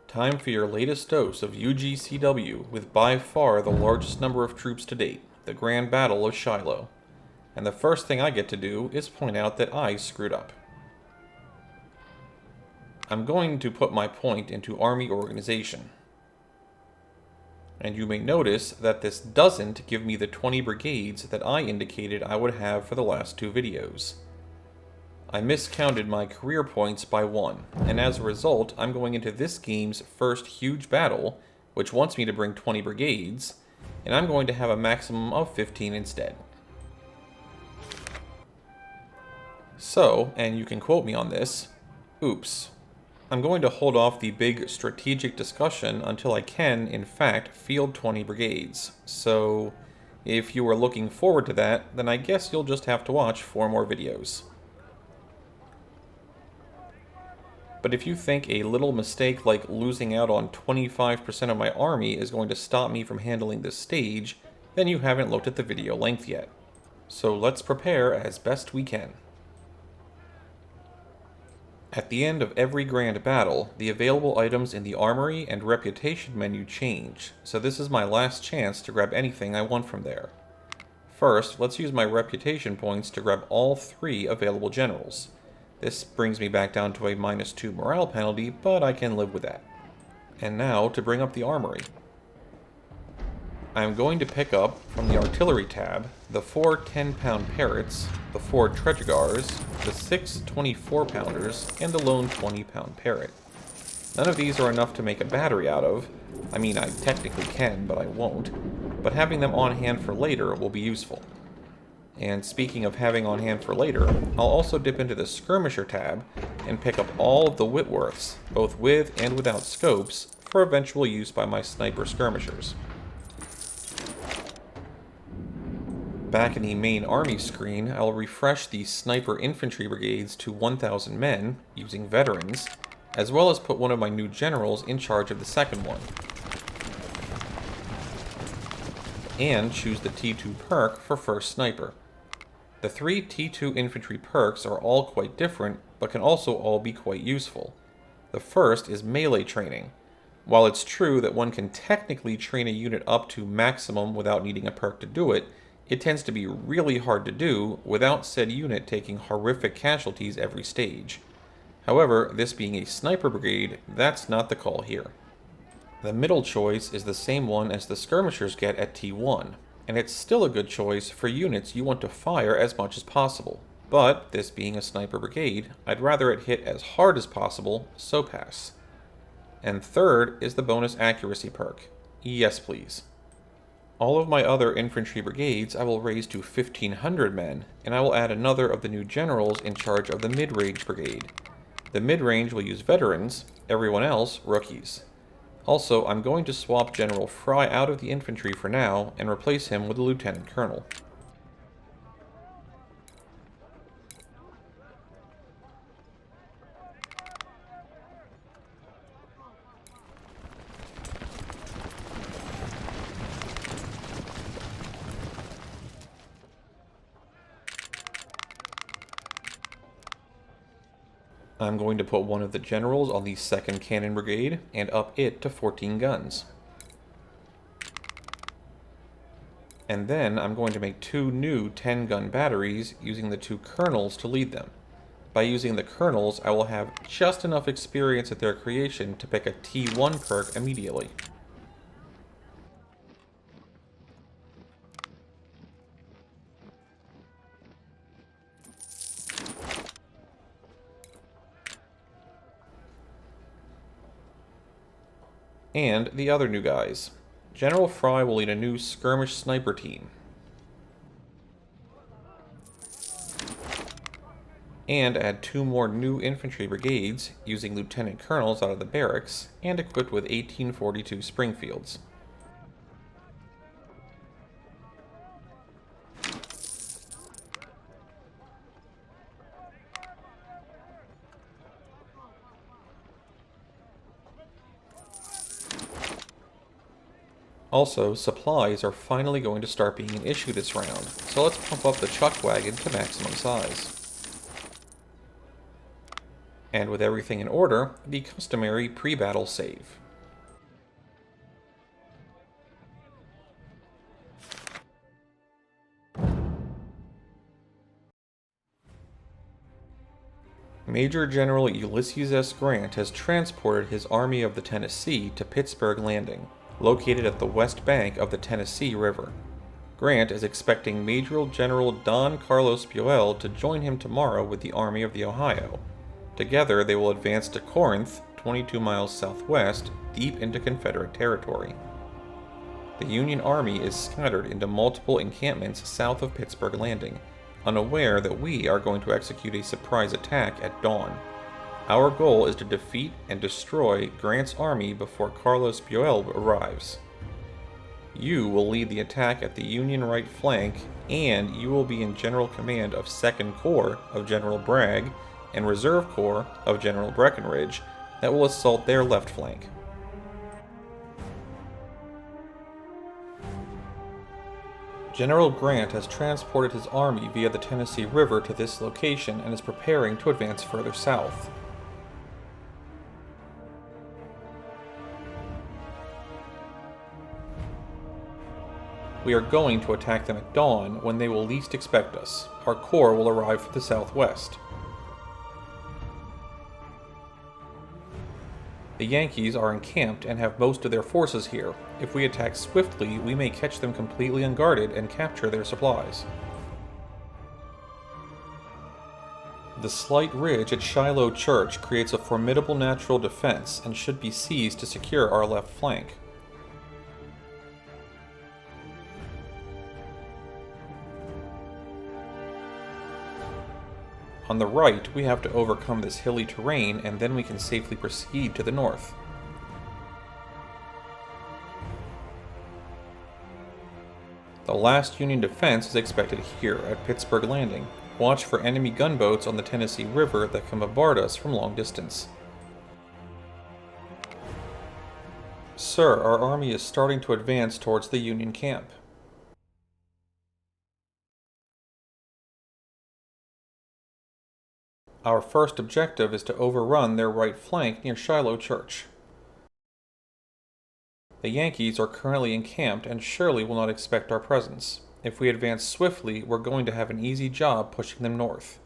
Time for your latest dose of UGCW with by far the largest number of troops to date, the Grand Battle of Shiloh. And the first thing I get to do is point out that I screwed up. I'm going to put my point into Army organization. And you may notice that this doesn't give me the 20 brigades that I indicated I would have for the last two videos. I miscounted my career points by 1, and as a result, I'm going into this game's first huge battle, which wants me to bring 20 brigades, and I'm going to have a maximum of 15 instead. So, and you can quote me on this, oops. I'm going to hold off the big strategic discussion until I can, in fact, field 20 brigades. So, if you are looking forward to that, then I guess you'll just have to watch 4 more videos. But if you think a little mistake like losing out on 25% of my army is going to stop me from handling this stage, then you haven't looked at the video length yet. So let's prepare as best we can. At the end of every grand battle, the available items in the armory and reputation menu change, so this is my last chance to grab anything I want from there. First, let's use my reputation points to grab all 3 available generals. This brings me back down to a -2 morale penalty, but I can live with that. And now to bring up the armory. I am going to pick up from the artillery tab the 4 10-pound parrots, the 4 Tregagars, the 6 24-pounders, and the lone 20-pound parrot. None of these are enough to make a battery out of. I mean, I technically can, but I won't. But having them on hand for later will be useful. And speaking of having on hand for later, I'll also dip into the Skirmisher tab and pick up all of the Whitworths, both with and without scopes, for eventual use by my sniper skirmishers. Back in the main army screen, I'll refresh the sniper infantry brigades to 1,000 men, using veterans, as well as put one of my new generals in charge of the second one. And choose the T2 perk for first sniper. The 3 T2 infantry perks are all quite different, but can also all be quite useful. The first is melee training. While it's true that one can technically train a unit up to maximum without needing a perk to do it, it tends to be really hard to do without said unit taking horrific casualties every stage. However, this being a sniper brigade, that's not the call here. The middle choice is the same one as the skirmishers get at T1, and it's still a good choice for units you want to fire as much as possible. But, this being a sniper brigade, I'd rather it hit as hard as possible, so pass. And third is the bonus accuracy perk. Yes please. All of my other infantry brigades I will raise to 1,500 men, and I will add another of the new generals in charge of the mid-range brigade. The mid-range will use veterans, everyone else rookies. Also, I'm going to swap General Fry out of the infantry for now and replace him with a lieutenant colonel. I'm going to put one of the generals on the 2nd Cannon Brigade and up it to 14 guns. And then I'm going to make 2 new 10-gun batteries using the 2 colonels to lead them. By using the colonels, I will have just enough experience at their creation to pick a T1 perk immediately. And the other new guys. General Fry will lead a new skirmish sniper team. And add 2 more new infantry brigades, using lieutenant colonels out of the barracks, and equipped with 1842 Springfields. Also, supplies are finally going to start being an issue this round, so let's pump up the chuck wagon to maximum size. And with everything in order, the customary pre-battle save. Major General Ulysses S. Grant has transported his Army of the Tennessee to Pittsburgh Landing, located at the west bank of the Tennessee River. Grant is expecting Major General Don Carlos Buell to join him tomorrow with the Army of the Ohio. Together, they will advance to Corinth, 22 miles southwest, deep into Confederate territory. The Union Army is scattered into multiple encampments south of Pittsburgh Landing, unaware that we are going to execute a surprise attack at dawn. Our goal is to defeat and destroy Grant's army before Carlos Buell arrives. You will lead the attack at the Union right flank, and you will be in general command of 2nd Corps of General Bragg and Reserve Corps of General Breckinridge that will assault their left flank. General Grant has transported his army via the Tennessee River to this location and is preparing to advance further south. We are going to attack them at dawn when they will least expect us. Our corps will arrive from the southwest. The Yankees are encamped and have most of their forces here. If we attack swiftly, we may catch them completely unguarded and capture their supplies. The slight ridge at Shiloh Church creates a formidable natural defense and should be seized to secure our left flank. On the right, we have to overcome this hilly terrain, and then we can safely proceed to the north. The last Union defense is expected here at Pittsburgh Landing. Watch for enemy gunboats on the Tennessee River that can bombard us from long distance. Sir, our army is starting to advance towards the Union camp. Our first objective is to overrun their right flank near Shiloh Church. The Yankees are currently encamped and surely will not expect our presence. If we advance swiftly, we're going to have an easy job pushing them north.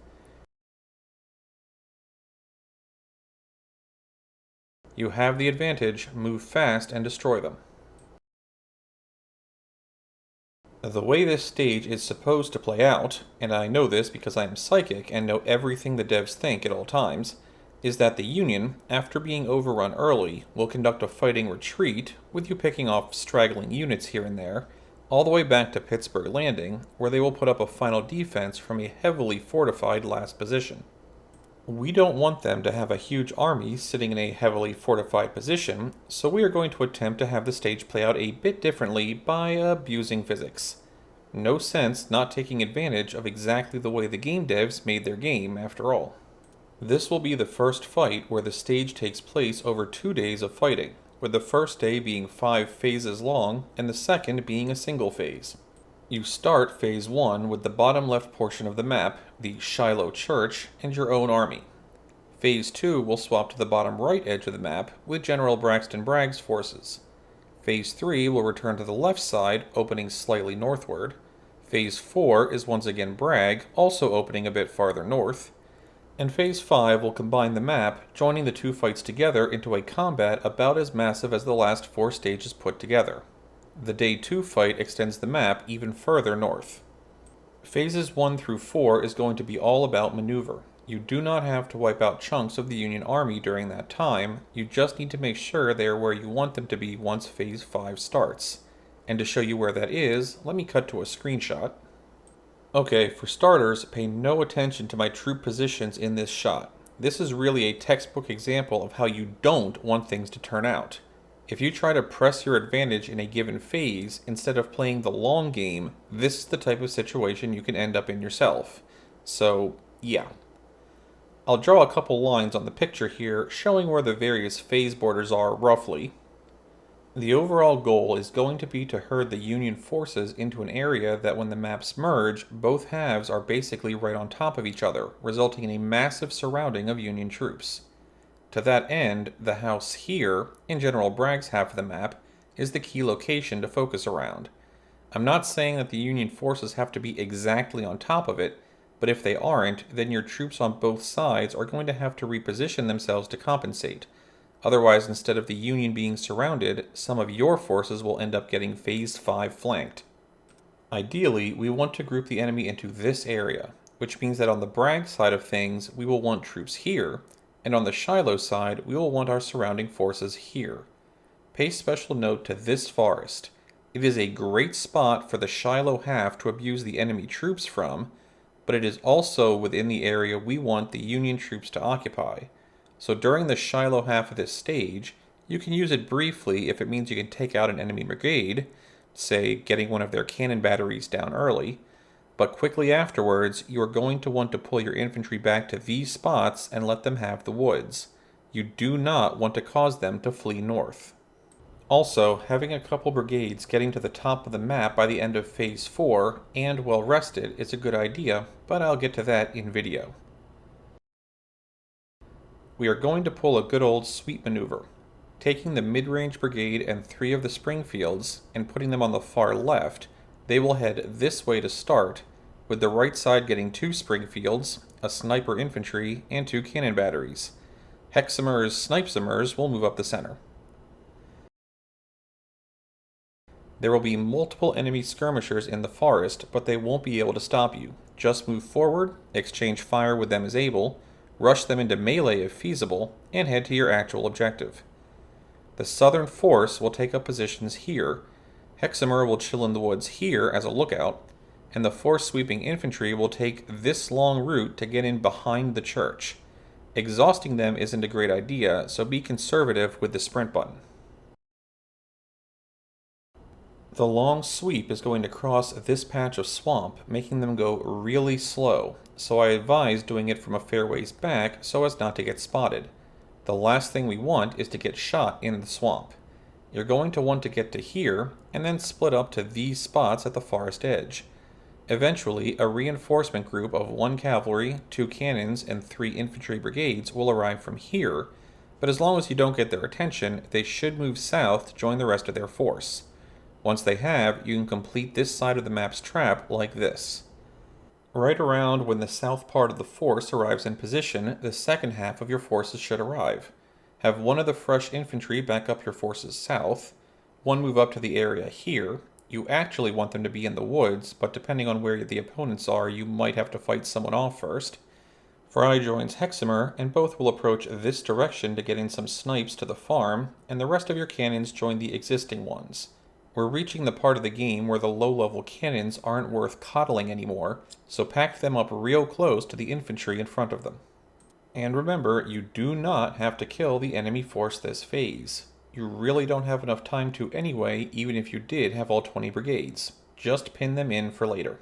You have the advantage. Move fast and destroy them. The way this stage is supposed to play out, and I know this because I am psychic and know everything the devs think at all times, is that the Union, after being overrun early, will conduct a fighting retreat, with you picking off straggling units here and there, all the way back to Pittsburgh Landing, where they will put up a final defense from a heavily fortified last position. We don't want them to have a huge army sitting in a heavily fortified position, so we are going to attempt to have the stage play out a bit differently by abusing physics. No sense not taking advantage of exactly the way the game devs made their game, after all. This will be the first fight where the stage takes place over 2 days of fighting, with the first day being 5 phases long and the second being a single phase. You start Phase 1 with the bottom left portion of the map, the Shiloh Church, and your own army. Phase 2 will swap to the bottom right edge of the map with General Braxton Bragg's forces. Phase 3 will return to the left side, opening slightly northward. Phase 4 is once again Bragg, also opening a bit farther north. And Phase 5 will combine the map, joining the two fights together into a combat about as massive as the last 4 stages put together. The Day 2 fight extends the map even further north. Phases 1 through 4 is going to be all about maneuver. You do not have to wipe out chunks of the Union Army during that time, you just need to make sure they are where you want them to be once Phase 5 starts. And to show you where that is, let me cut to a screenshot. Okay, for starters, pay no attention to my troop positions in this shot. This is really a textbook example of how you don't want things to turn out. If you try to press your advantage in a given phase instead of playing the long game, this is the type of situation you can end up in yourself. So, yeah. I'll draw a couple lines on the picture here showing where the various phase borders are roughly. The overall goal is going to be to herd the Union forces into an area that when the maps merge, both halves are basically right on top of each other, resulting in a massive surrounding of Union troops. To that end, the house here, in General Bragg's half of the map, is the key location to focus around. I'm not saying that the Union forces have to be exactly on top of it, but if they aren't, then your troops on both sides are going to have to reposition themselves to compensate. Otherwise, instead of the Union being surrounded, some of your forces will end up getting Phase 5 flanked. Ideally, we want to group the enemy into this area, which means that on the Bragg side of things, we will want troops here, and on the Shiloh side, we will want our surrounding forces here. Pay special note to this forest. It is a great spot for the Shiloh half to abuse the enemy troops from, but it is also within the area we want the Union troops to occupy. So during the Shiloh half of this stage, you can use it briefly if it means you can take out an enemy brigade, say getting one of their cannon batteries down early, but quickly afterwards you are going to want to pull your infantry back to these spots and let them have the woods. You do not want to cause them to flee north. Also, having a couple brigades getting to the top of the map by the end of Phase 4 and well rested is a good idea, but I'll get to that in video. We are going to pull a good old sweep maneuver, taking the mid-range brigade and 3 of the Springfields and putting them on the far left. They will head this way to start, with the right side getting 2 Springfields, a sniper infantry, and 2 cannon batteries. Hexamer's Snipesomers will move up the center. There will be multiple enemy skirmishers in the forest, but they won't be able to stop you. Just move forward, exchange fire with them as able, rush them into melee if feasible, and head to your actual objective. The southern force will take up positions here, Hexamer will chill in the woods here as a lookout, and the force sweeping infantry will take this long route to get in behind the church. Exhausting them isn't a great idea, so be conservative with the sprint button. The long sweep is going to cross this patch of swamp, making them go really slow, so I advise doing it from a fair ways back so as not to get spotted. The last thing we want is to get shot in the swamp. You're going to want to get to here, and then split up to these spots at the forest edge. Eventually, a reinforcement group of 1 cavalry, 2 cannons, and 3 infantry brigades will arrive from here, but as long as you don't get their attention, they should move south to join the rest of their force. Once they have, you can complete this side of the map's trap like this. Right around when the south part of the force arrives in position, the second half of your forces should arrive. Have 1 of the fresh infantry back up your forces south, 1 move up to the area here. You actually want them to be in the woods, but depending on where the opponents are, you might have to fight someone off first. Fry joins Hexamer, and both will approach this direction to get in some snipes to the farm, and the rest of your cannons join the existing ones. We're reaching the part of the game where the low-level cannons aren't worth coddling anymore, so pack them up real close to the infantry in front of them. And remember, you do not have to kill the enemy force this phase. You really don't have enough time to anyway, even if you did have all 20 brigades. Just pin them in for later.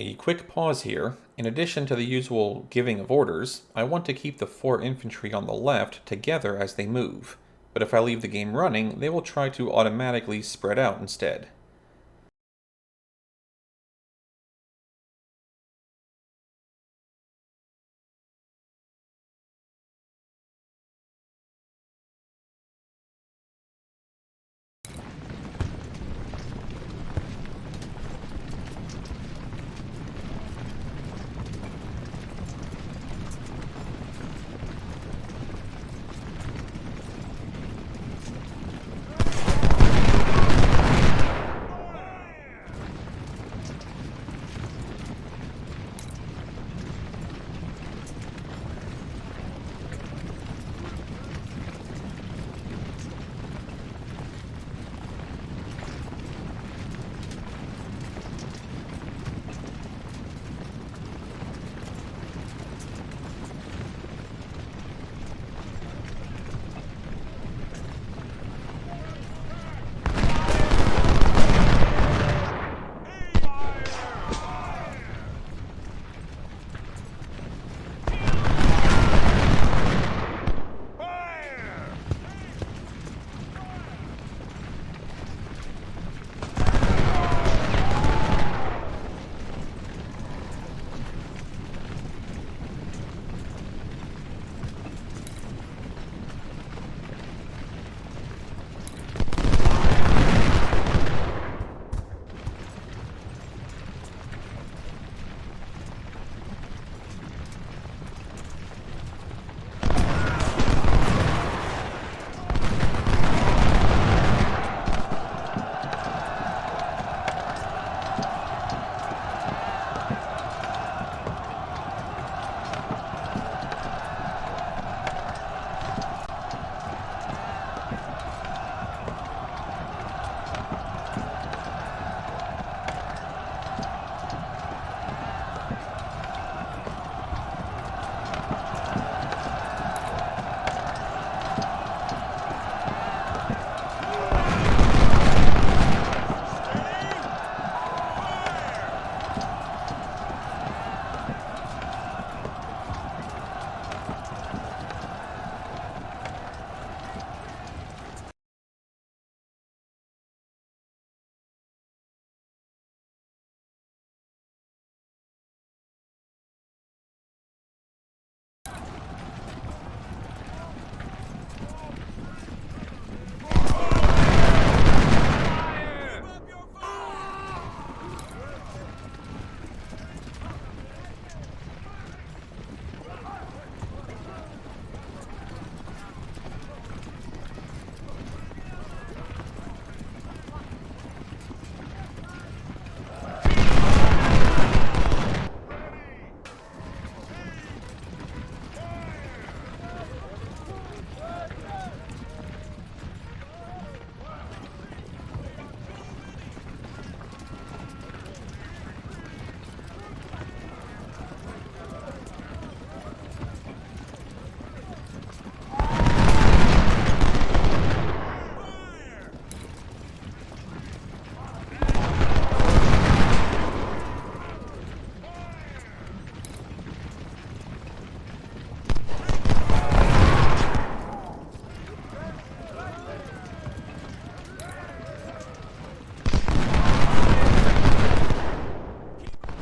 A quick pause here. In addition to the usual giving of orders, I want to keep the 4 infantry on the left together as they move, but if I leave the game running, they will try to automatically spread out instead.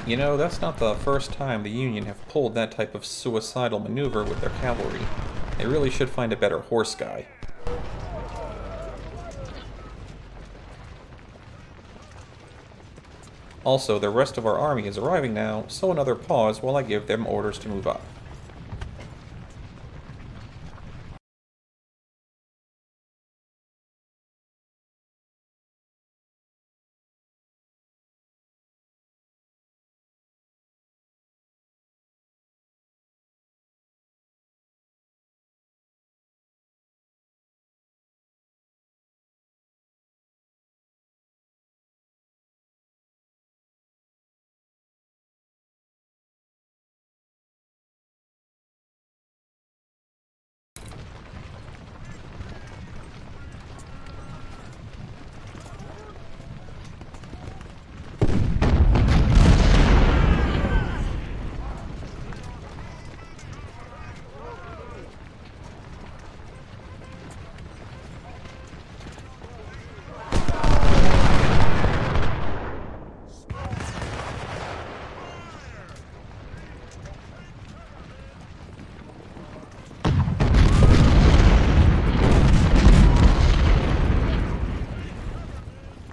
You know, that's not the first time the Union have pulled that type of suicidal maneuver with their cavalry. They really should find a better horse guy. Also, the rest of our army is arriving now, so another pause while I give them orders to move up.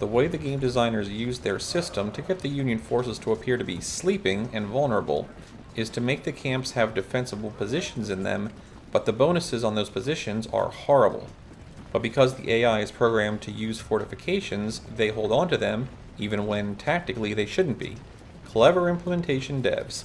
The way the game designers used their system to get the Union forces to appear to be sleeping and vulnerable is to make the camps have defensible positions in them, but the bonuses on those positions are horrible. But because the AI is programmed to use fortifications, they hold on to them, even when tactically they shouldn't be. Clever implementation, devs.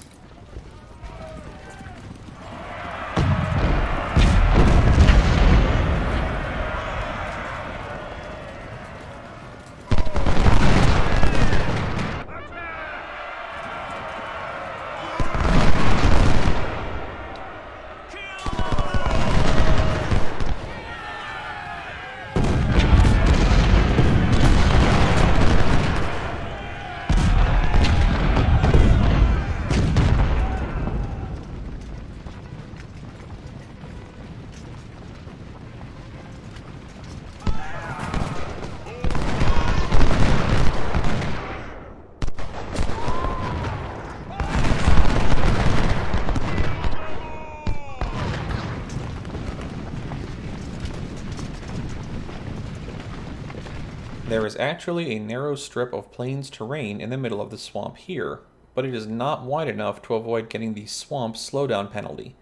There is actually a narrow strip of plains terrain in the middle of the swamp here, but it is not wide enough to avoid getting the swamp slowdown penalty.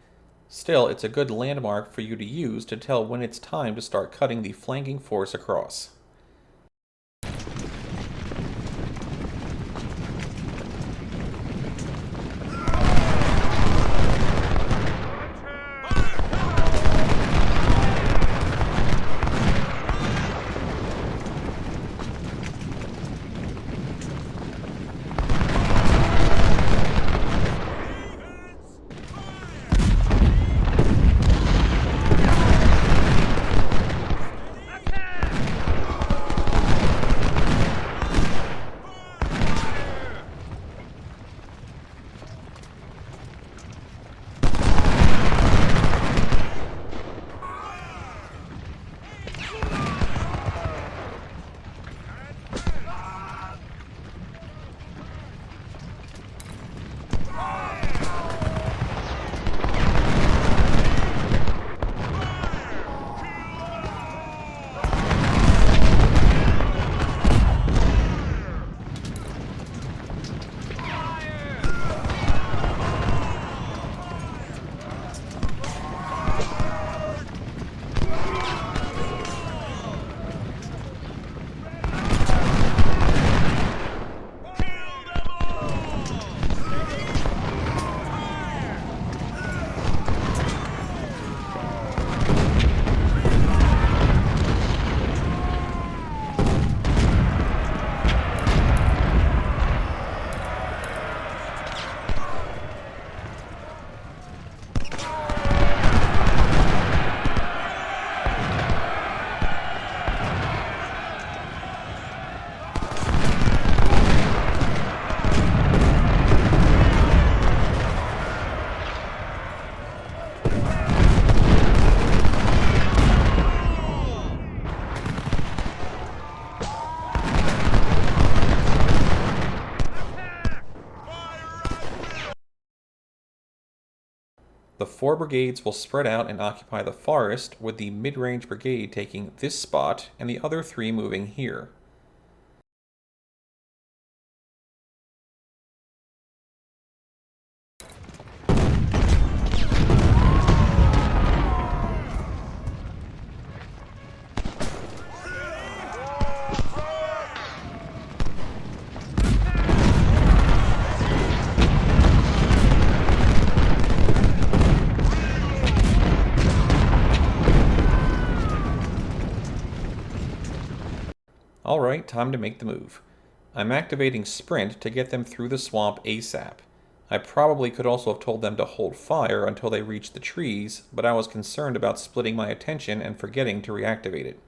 Still, it's a good landmark for you to use to tell when it's time to start cutting the flanking force across. The 4 brigades will spread out and occupy the forest, with the mid-range brigade taking this spot and the other 3 moving here. Alright, time to make the move. I'm activating Sprint to get them through the swamp ASAP. I probably could also have told them to hold fire until they reached the trees, but I was concerned about splitting my attention and forgetting to reactivate it.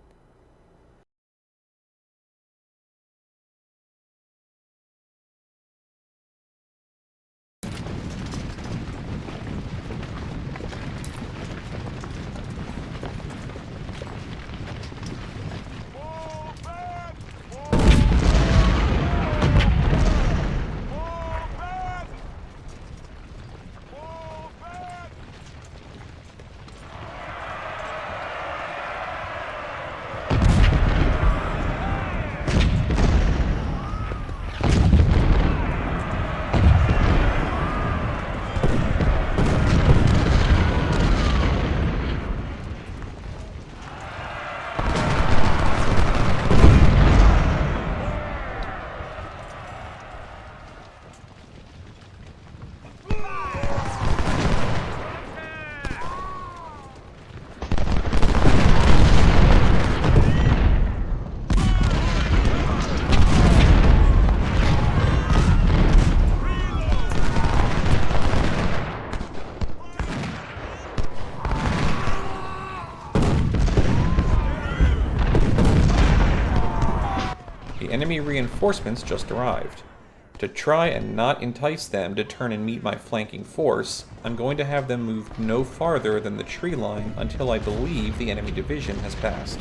Enemy reinforcements just arrived. To try and not entice them to turn and meet my flanking force, I'm going to have them move no farther than the tree line until I believe the enemy division has passed.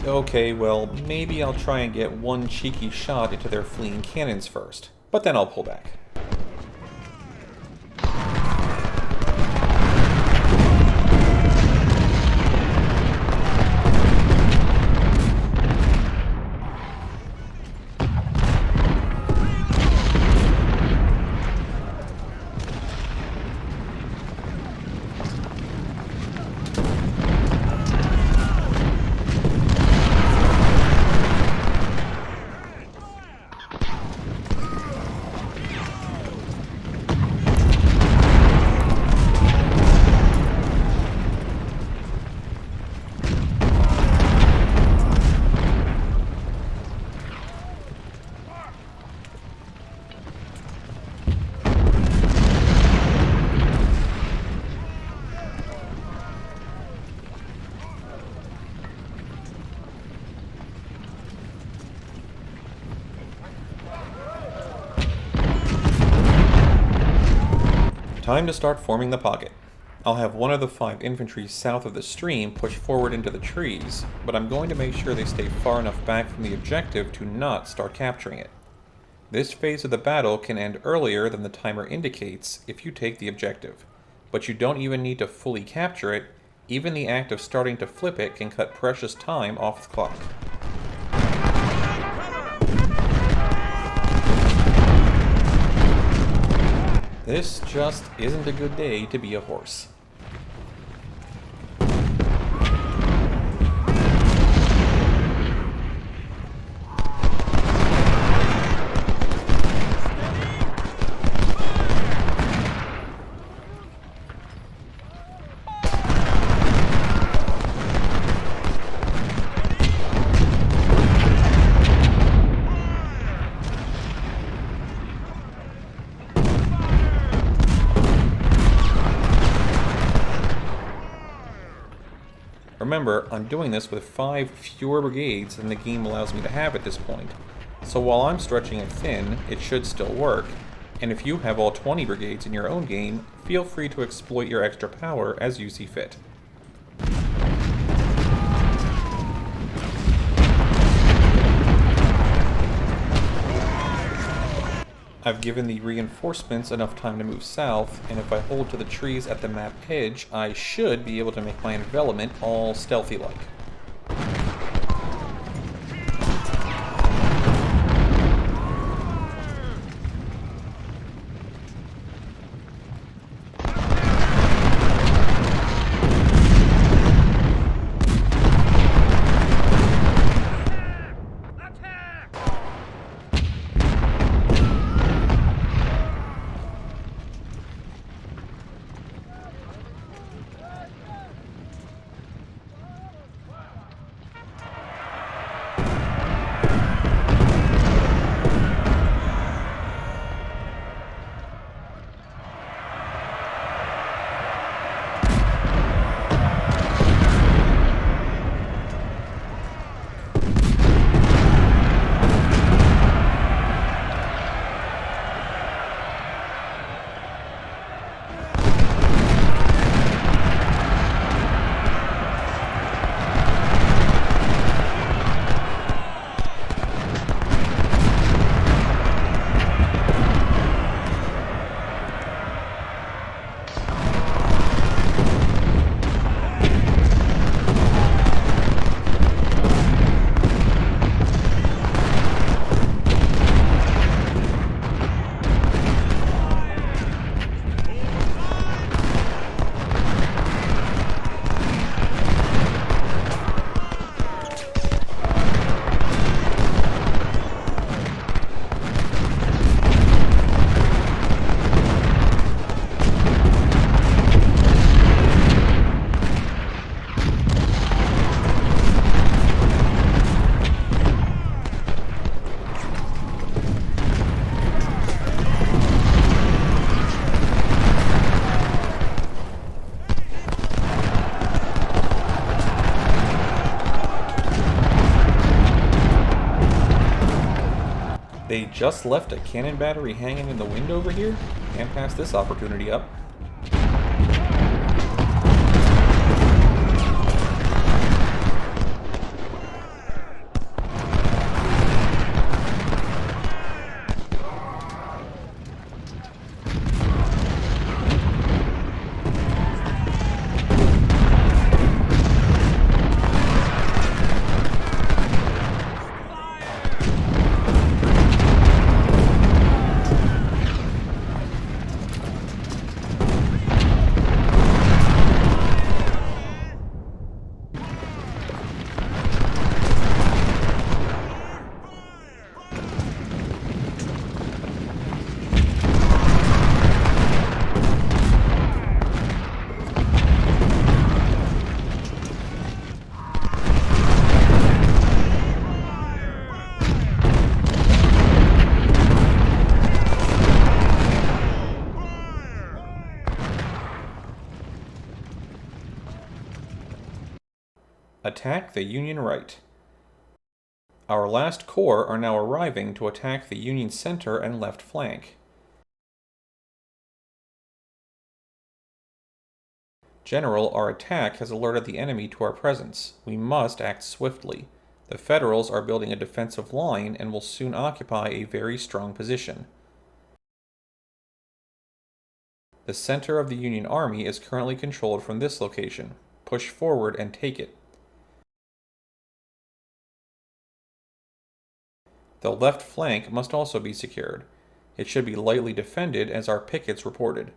Okay, well, maybe I'll try and get one cheeky shot into their fleeing cannons first, but then I'll pull back. Time to start forming the pocket. I'll have one of the 5 infantry south of the stream push forward into the trees, but I'm going to make sure they stay far enough back from the objective to not start capturing it. This phase of the battle can end earlier than the timer indicates if you take the objective, but you don't even need to fully capture it. Even the act of starting to flip it can cut precious time off the clock. This just isn't a good day to be a horse. Remember, I'm doing this with 5 fewer brigades than the game allows me to have at this point, So while I'm stretching it thin, it should still work, and if you have all 20 brigades in your own game, feel free to exploit your extra power as you see fit. I've given the reinforcements enough time to move south, and if I hold to the trees at the map edge, I should be able to make my envelopment all stealthy-like. They just left a cannon battery hanging in the wind over here? Can't pass this opportunity up. Attack the Union right. Our last corps are now arriving to attack the Union center and left flank. General, our attack has alerted the enemy to our presence. We must act swiftly. The Federals are building a defensive line and will soon occupy a very strong position. The center of the Union Army is currently controlled from this location. Push forward and take it. The left flank must also be secured. It should be lightly defended as our pickets reported.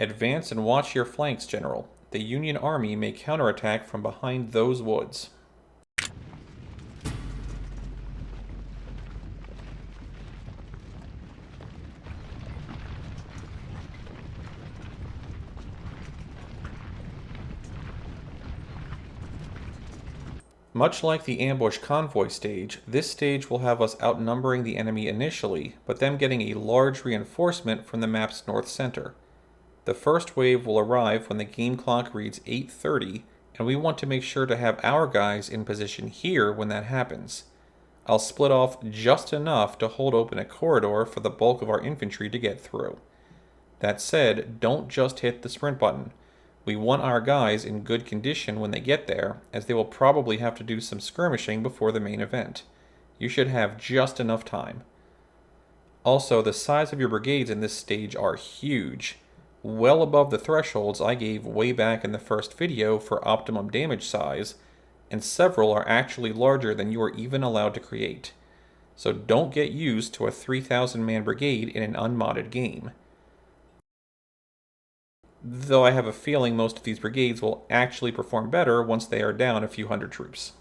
Advance and watch your flanks, General. The Union Army may counterattack from behind those woods. Much like the ambush convoy stage, this stage will have us outnumbering the enemy initially, but them getting a large reinforcement from the map's north center. The first wave will arrive when the game clock reads 8:30, and we want to make sure to have our guys in position here when that happens. I'll split off just enough to hold open a corridor for the bulk of our infantry to get through. That said, don't just hit the sprint button. We want our guys in good condition when they get there, as they will probably have to do some skirmishing before the main event. You should have just enough time. Also, the size of your brigades in this stage are huge. Well above the thresholds I gave way back in the first video for optimum damage size, and several are actually larger than you are even allowed to create. So don't get used to a 3,000 man brigade in an unmodded game. Though I have a feeling most of these brigades will actually perform better once they are down a few hundred troops.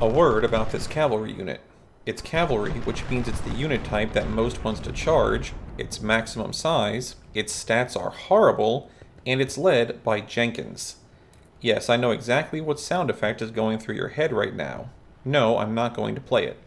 A word about this cavalry unit. It's cavalry, which means it's the unit type that most wants to charge, its maximum size, its stats are horrible, and it's led by Jenkins. Yes, I know exactly what sound effect is going through your head right now. No, I'm not going to play it.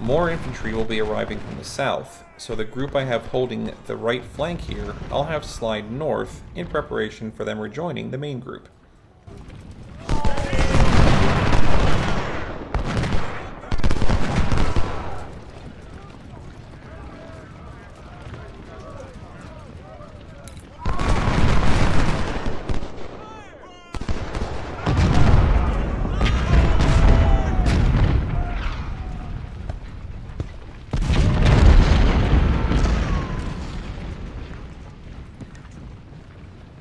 More infantry will be arriving from the south, so the group I have holding the right flank here, I'll have slide north in preparation for them rejoining the main group.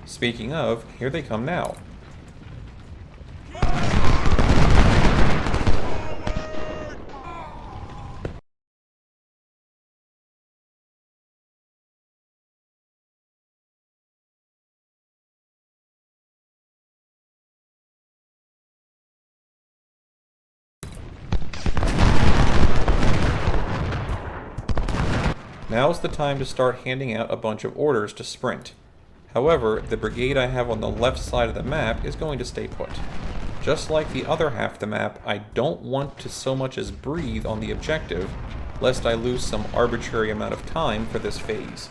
Speaking of, here they come now. Now's the time to start handing out a bunch of orders to sprint. However, the brigade I have on the left side of the map is going to stay put. Just like the other half of the map, I don't want to so much as breathe on the objective, lest I lose some arbitrary amount of time for this phase.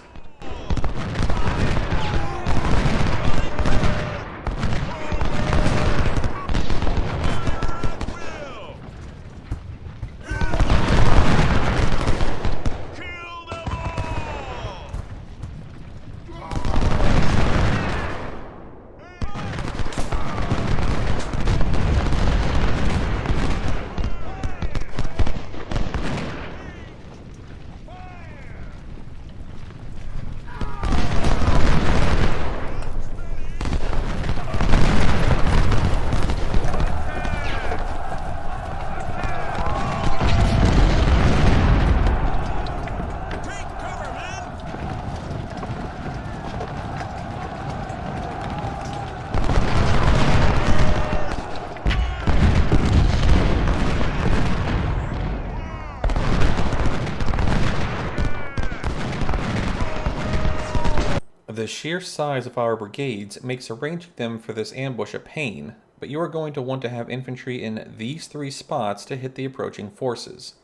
The sheer size of our brigades makes arranging them for this ambush a pain, but you are going to want to have infantry in these 3 spots to hit the approaching forces.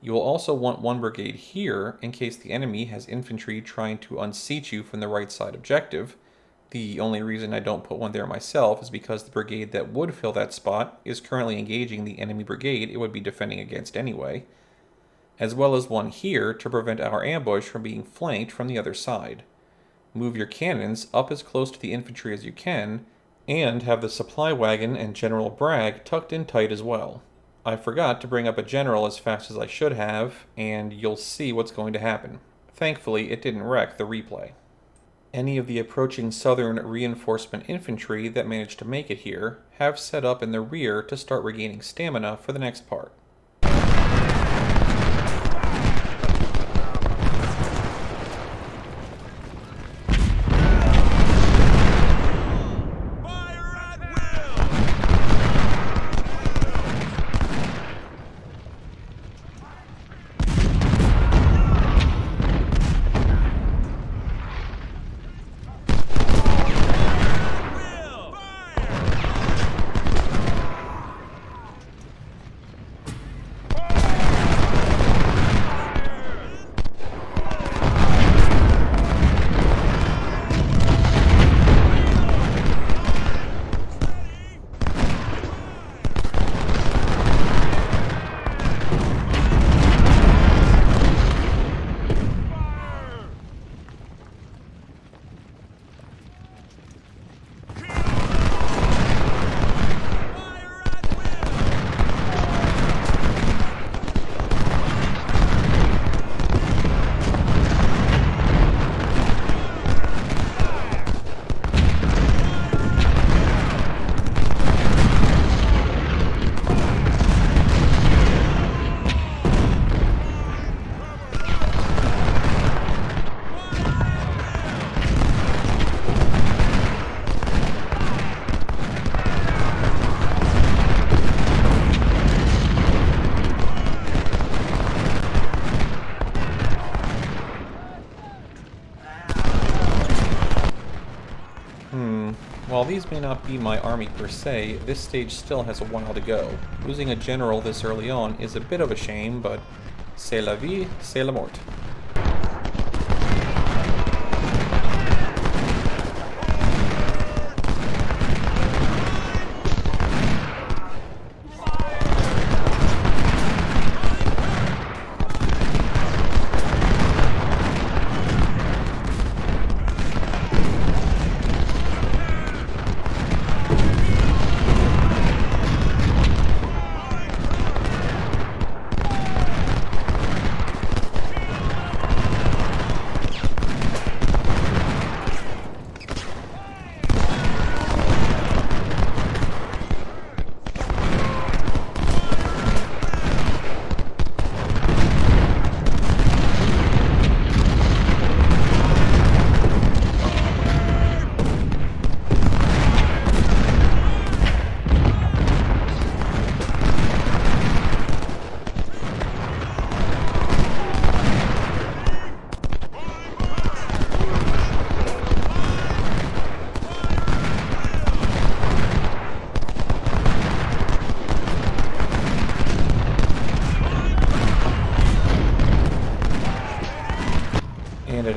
You will also want one brigade here in case the enemy has infantry trying to unseat you from the right side objective. The only reason I don't put one there myself is because the brigade that would fill that spot is currently engaging the enemy brigade it would be defending against anyway, as well as one here to prevent our ambush from being flanked from the other side. Move your cannons up as close to the infantry as you can, and have the supply wagon and General Bragg tucked in tight as well. I forgot to bring up a general as fast as I should have, and you'll see what's going to happen. Thankfully, it didn't wreck the replay. Any of the approaching southern reinforcement infantry that managed to make it here have set up in the rear to start regaining stamina for the next part. While these may not be my army per se, this stage still has a while to go. Losing a general this early on is a bit of a shame, but c'est la vie, c'est la mort.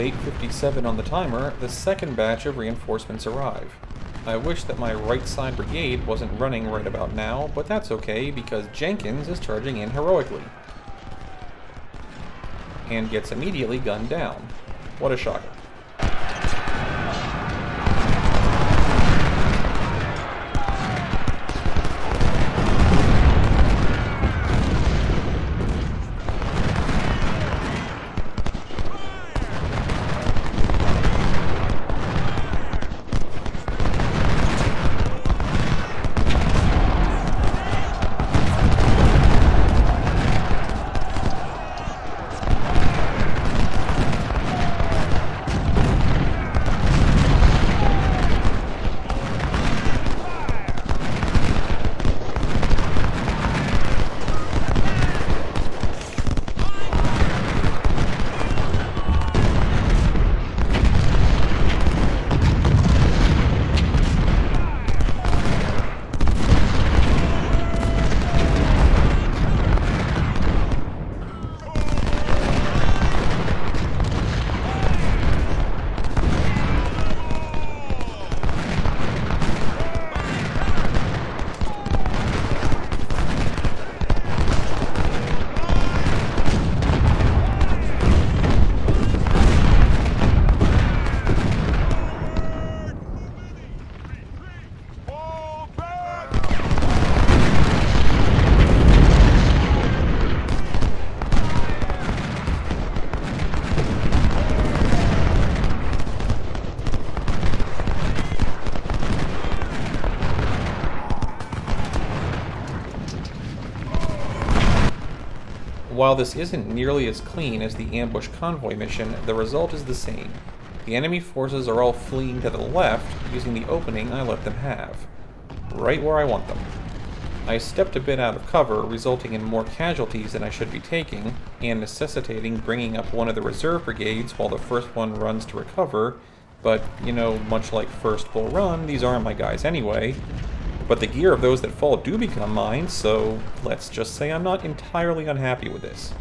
8:57 on the timer, the second batch of reinforcements arrive. I wish that my right side brigade wasn't running right about now, but that's okay because Jenkins is charging in heroically. And gets immediately gunned down. What a shocker. While this isn't nearly as clean as the ambush convoy mission, the result is the same. The enemy forces are all fleeing to the left, using the opening I let them have. Right where I want them. I stepped a bit out of cover, resulting in more casualties than I should be taking, and necessitating bringing up one of the reserve brigades while the first one runs to recover, but, you know, much like First Bull Run, these aren't my guys anyway. But the gear of those that fall do become mine, so let's just say I'm not entirely unhappy with this.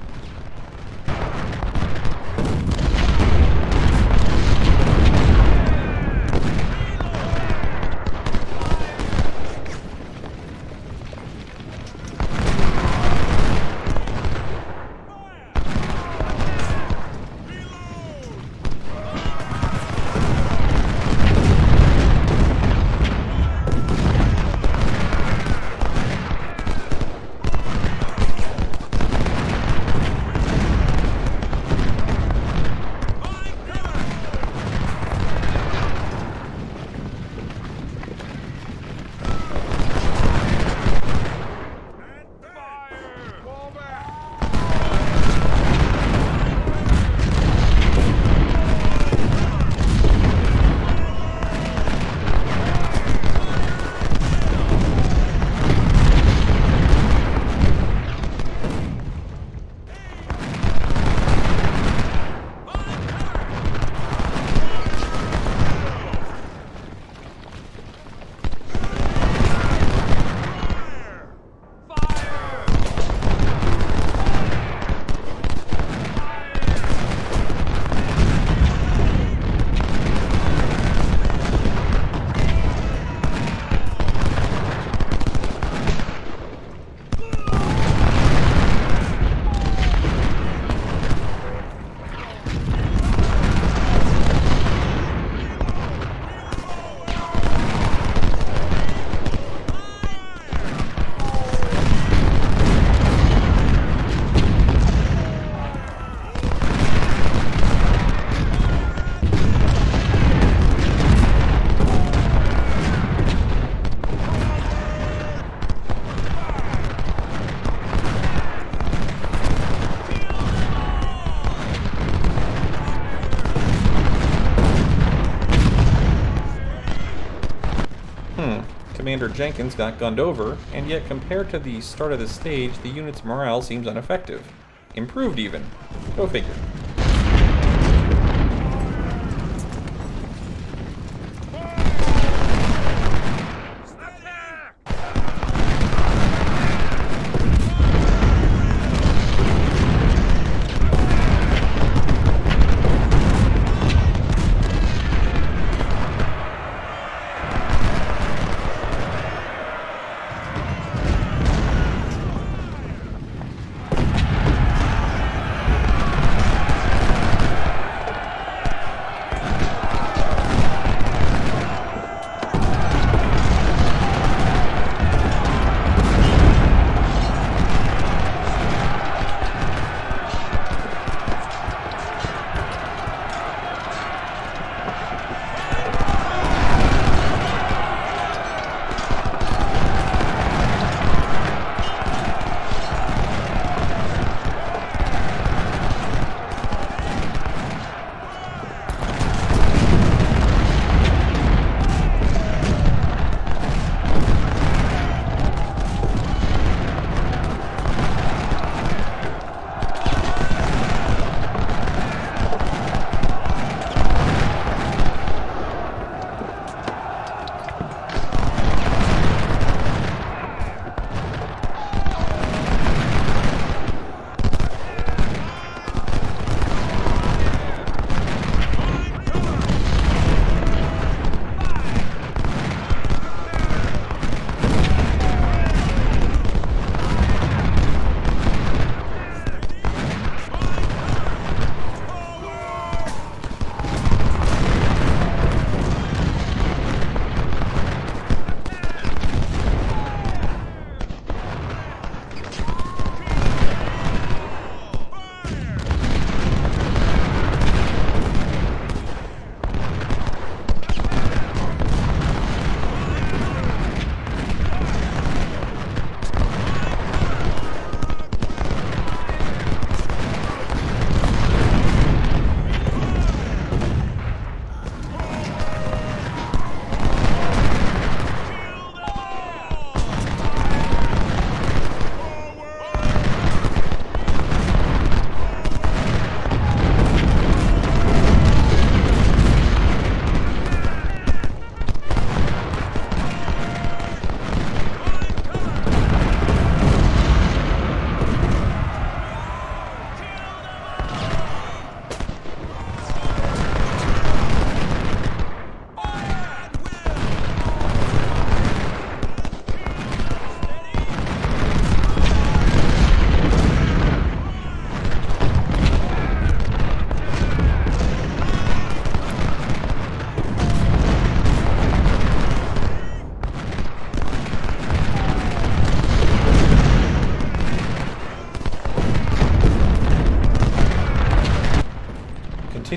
Commander Jenkins got gunned over, and yet compared to the start of the stage, the unit's morale seems ineffective. Improved even. Go figure.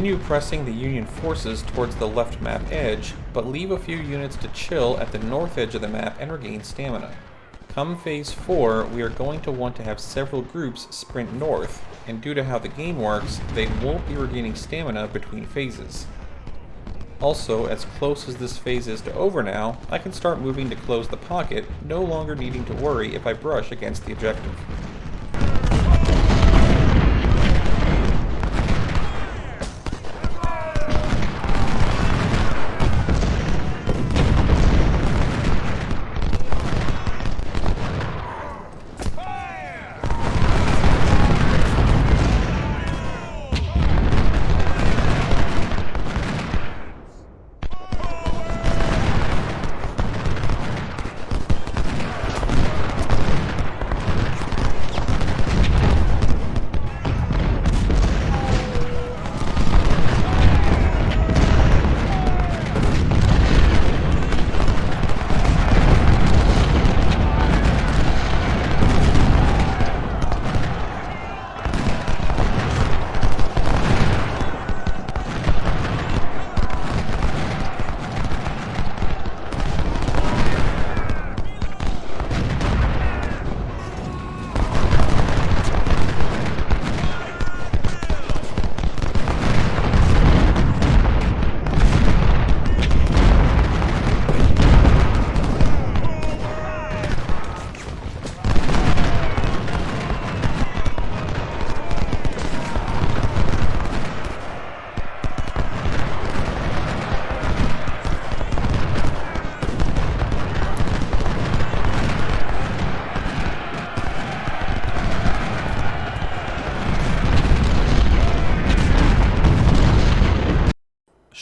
Continue pressing the Union forces towards the left map edge, but leave a few units to chill at the north edge of the map and regain stamina. Come Phase 4, we are going to want to have several groups sprint north, and due to how the game works, they won't be regaining stamina between phases. Also, as close as this phase is to over now, I can start moving to close the pocket, no longer needing to worry if I brush against the objective.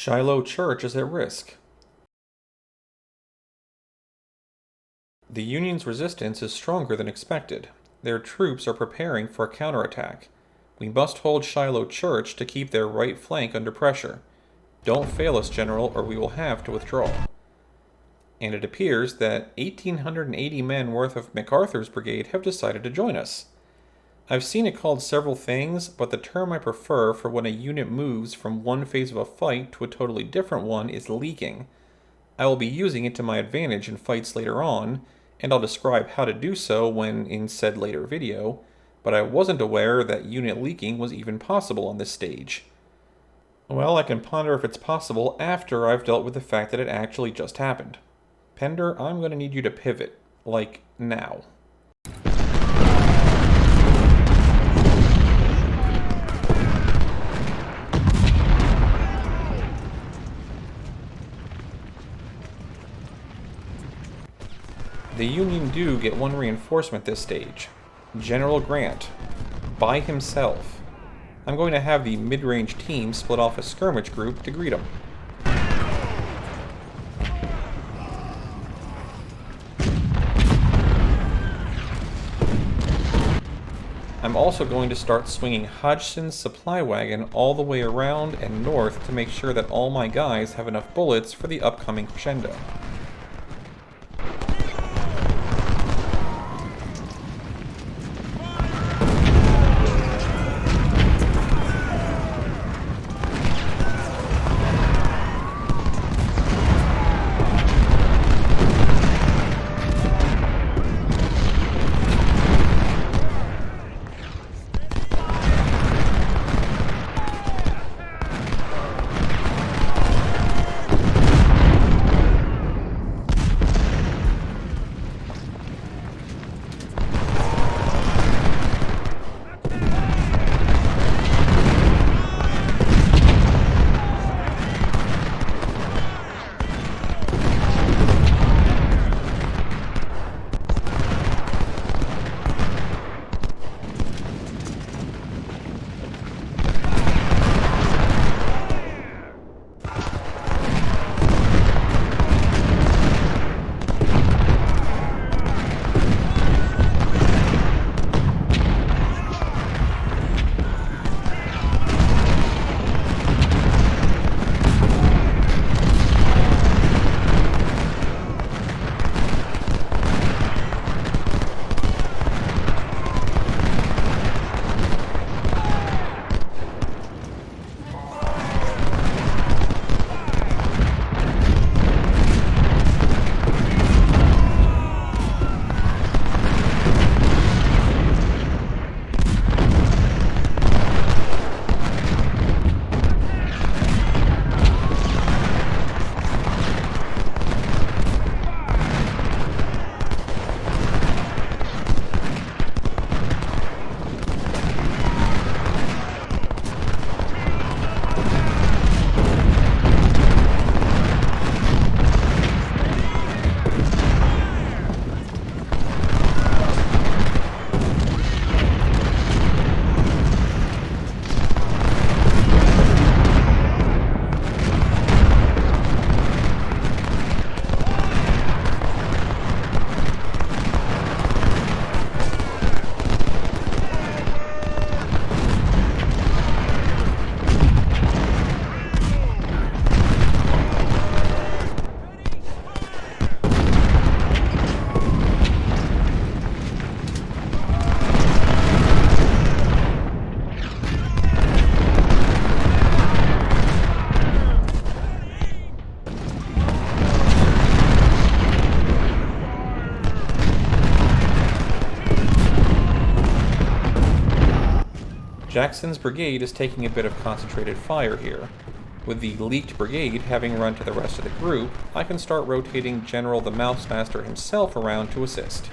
Shiloh Church is at risk. The Union's resistance is stronger than expected. Their troops are preparing for a counterattack. We must hold Shiloh Church to keep their right flank under pressure. Don't fail us, General, or we will have to withdraw. And it appears that 1,880 men worth of MacArthur's brigade have decided to join us. I've seen it called several things, but the term I prefer for when a unit moves from one phase of a fight to a totally different one is leaking. I will be using it to my advantage in fights later on, and I'll describe how to do so when in said later video, but I wasn't aware that unit leaking was even possible on this stage. Well, I can ponder if it's possible after I've dealt with the fact that it actually just happened. Pender, I'm going to need you to pivot. Like, now. The Union do get one reinforcement this stage. General Grant. By himself. I'm going to have the mid-range team split off a skirmish group to greet him. I'm also going to start swinging Hodgson's supply wagon all the way around and north to make sure that all my guys have enough bullets for the upcoming crescendo. Jackson's brigade is taking a bit of concentrated fire here. With the leaked brigade having run to the rest of the group, I can start rotating General the Mousemaster himself around to assist.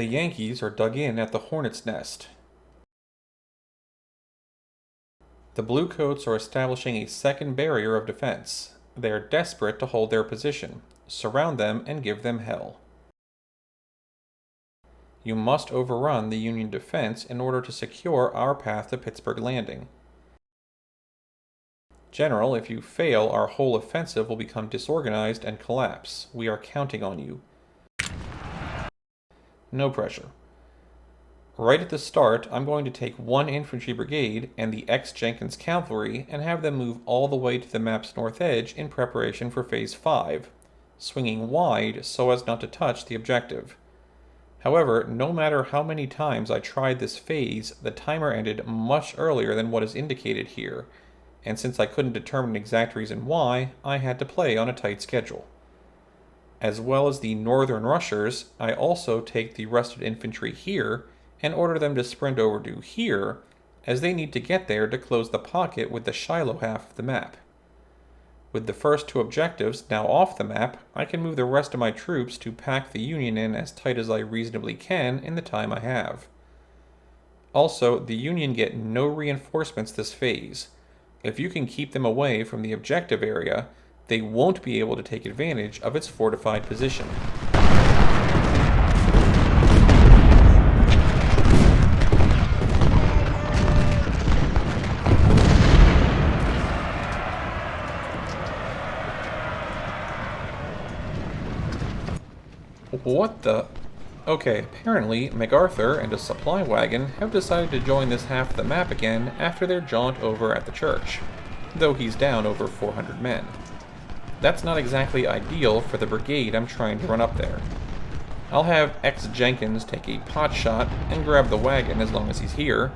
The Yankees are dug in at the Hornet's Nest. The Bluecoats are establishing a second barrier of defense. They are desperate to hold their position. Surround them and give them hell. You must overrun the Union defense in order to secure our path to Pittsburgh Landing. General, if you fail, our whole offensive will become disorganized and collapse. We are counting on you. No pressure. Right at the start, I'm going to take one infantry brigade and the Jenkins cavalry and have them move all the way to the map's north edge in preparation for Phase 5, swinging wide so as not to touch the objective. However, no matter how many times I tried this phase, the timer ended much earlier than what is indicated here, and since I couldn't determine an exact reason why, I had to play on a tight schedule. As well as the northern rushers, I also take the rested infantry here and order them to sprint over to here, as they need to get there to close the pocket with the Shiloh half of the map. With the first two objectives now off the map, I can move the rest of my troops to pack the Union in as tight as I reasonably can in the time I have. Also, the Union get no reinforcements this phase. If you can keep them away from the objective area, they won't be able to take advantage of its fortified position. What the? Okay, apparently MacArthur and a supply wagon have decided to join this half of the map again after their jaunt over at the church, though he's down over 400 men. That's not exactly ideal for the brigade I'm trying to run up there. I'll have X Jenkins take a pot shot and grab the wagon as long as he's here,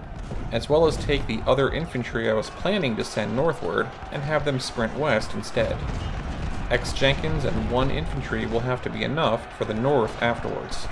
as well as take the other infantry I was planning to send northward and have them sprint west instead. X Jenkins and 1 infantry will have to be enough for the north afterwards.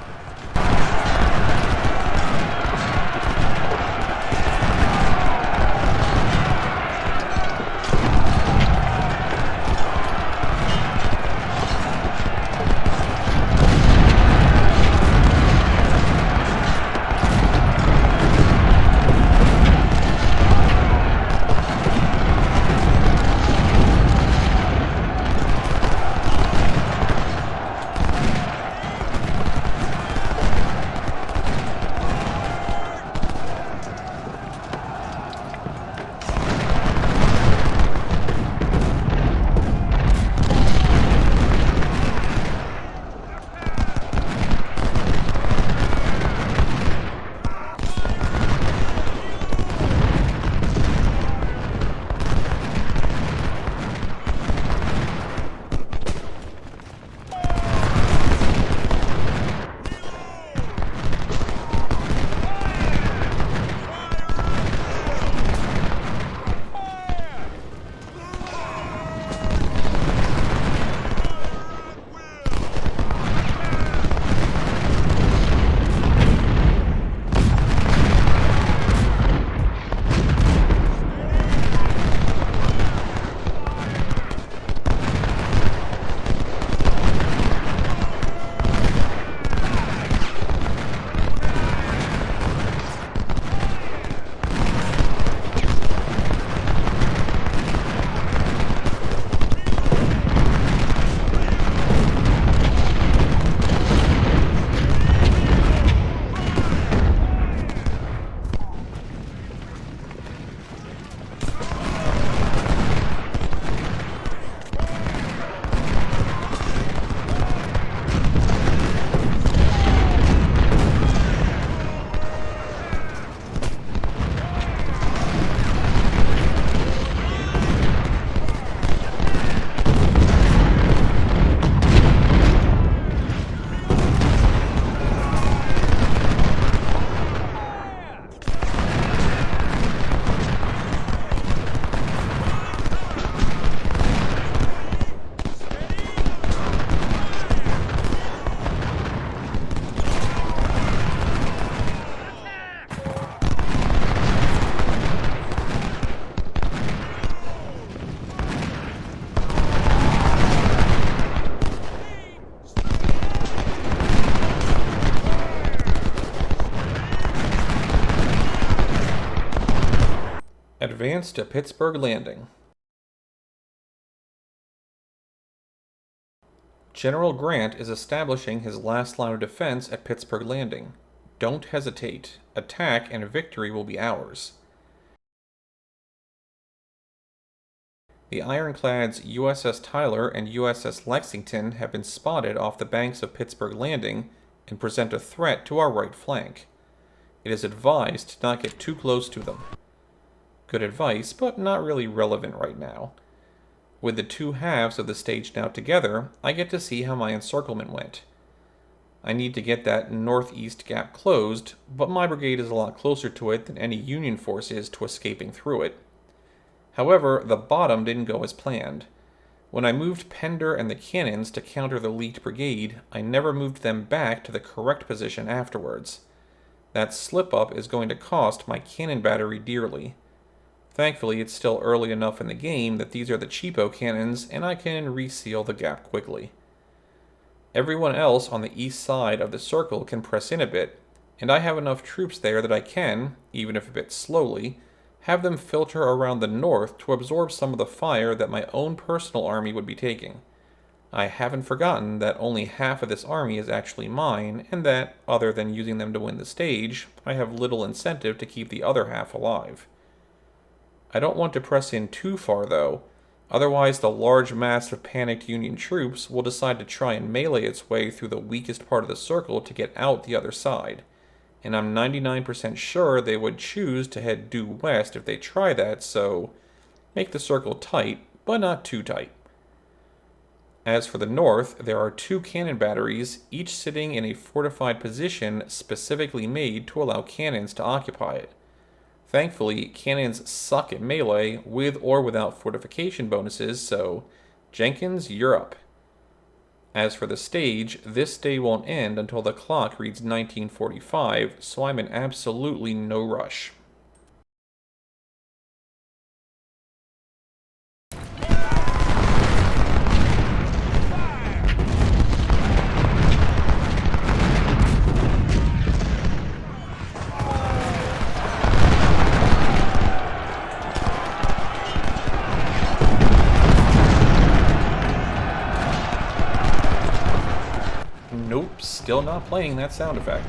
Advance to Pittsburgh Landing. General Grant is establishing his last line of defense at Pittsburgh Landing. Don't hesitate. Attack and victory will be ours. The ironclads USS Tyler and USS Lexington have been spotted off the banks of Pittsburgh Landing and present a threat to our right flank. It is advised to not get too close to them. Good advice, but not really relevant right now. With the two halves of the stage now together, I get to see how my encirclement went. I need to get that northeast gap closed, but my brigade is a lot closer to it than any Union force is to escaping through it. However, the bottom didn't go as planned. When I moved Pender and the cannons to counter the leaked brigade, I never moved them back to the correct position afterwards. That slip-up is going to cost my cannon battery dearly. Thankfully, it's still early enough in the game that these are the cheapo cannons, and I can reseal the gap quickly. Everyone else on the east side of the circle can press in a bit, and I have enough troops there that I can, even if a bit slowly, have them filter around the north to absorb some of the fire that my own personal army would be taking. I haven't forgotten that only half of this army is actually mine, and that, other than using them to win the stage, I have little incentive to keep the other half alive. I don't want to press in too far, though. Otherwise, the large mass of panicked Union troops will decide to try and melee its way through the weakest part of the circle to get out the other side. And I'm 99% sure they would choose to head due west if they try that, so make the circle tight, but not too tight. As for the north, there are 2 cannon batteries, each sitting in a fortified position specifically made to allow cannons to occupy it. Thankfully, cannons suck at melee with or without fortification bonuses, so Jenkins, you're up. As for the stage, this day won't end until the clock reads 1945, so I'm in absolutely no rush. Nope, still not playing that sound effect.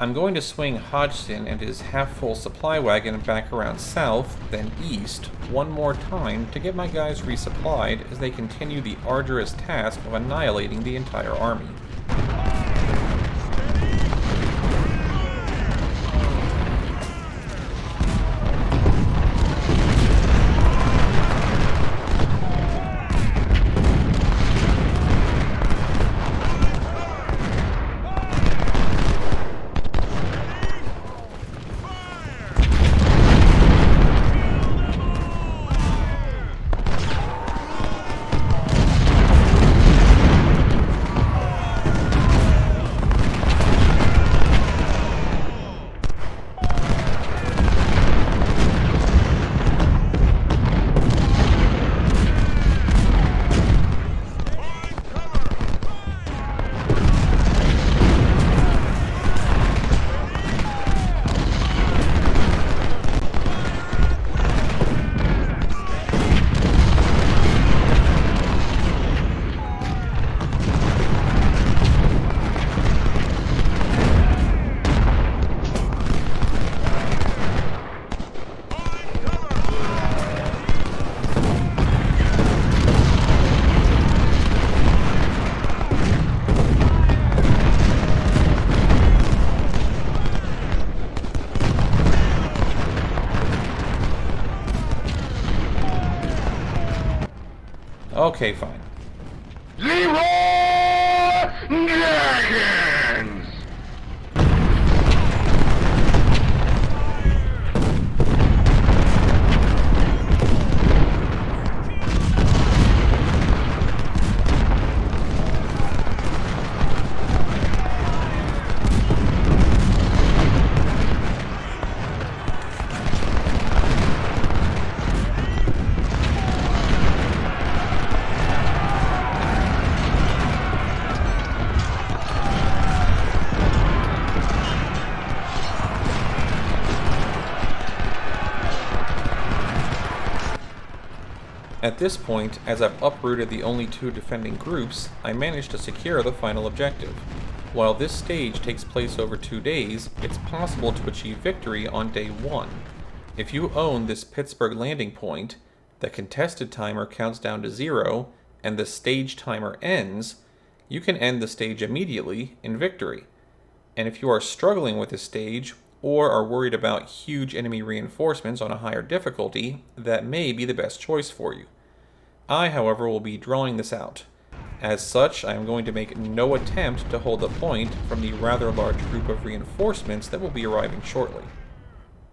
I'm going to swing Hodgson and his half-full supply wagon back around south, then east, one more time to get my guys resupplied as they continue the arduous task of annihilating the entire army. Okay, fine. Zero Dragons! At this point, as I've uprooted the only two defending groups, I managed to secure the final objective. While this stage takes place over 2 days, it's possible to achieve victory on day 1. If you own this Pittsburgh landing point, the contested timer counts down to 0, and the stage timer ends, you can end the stage immediately in victory. And if you are struggling with this stage, or are worried about huge enemy reinforcements on a higher difficulty, that may be the best choice for you. I, however, will be drawing this out. As such, I am going to make no attempt to hold the point from the rather large group of reinforcements that will be arriving shortly.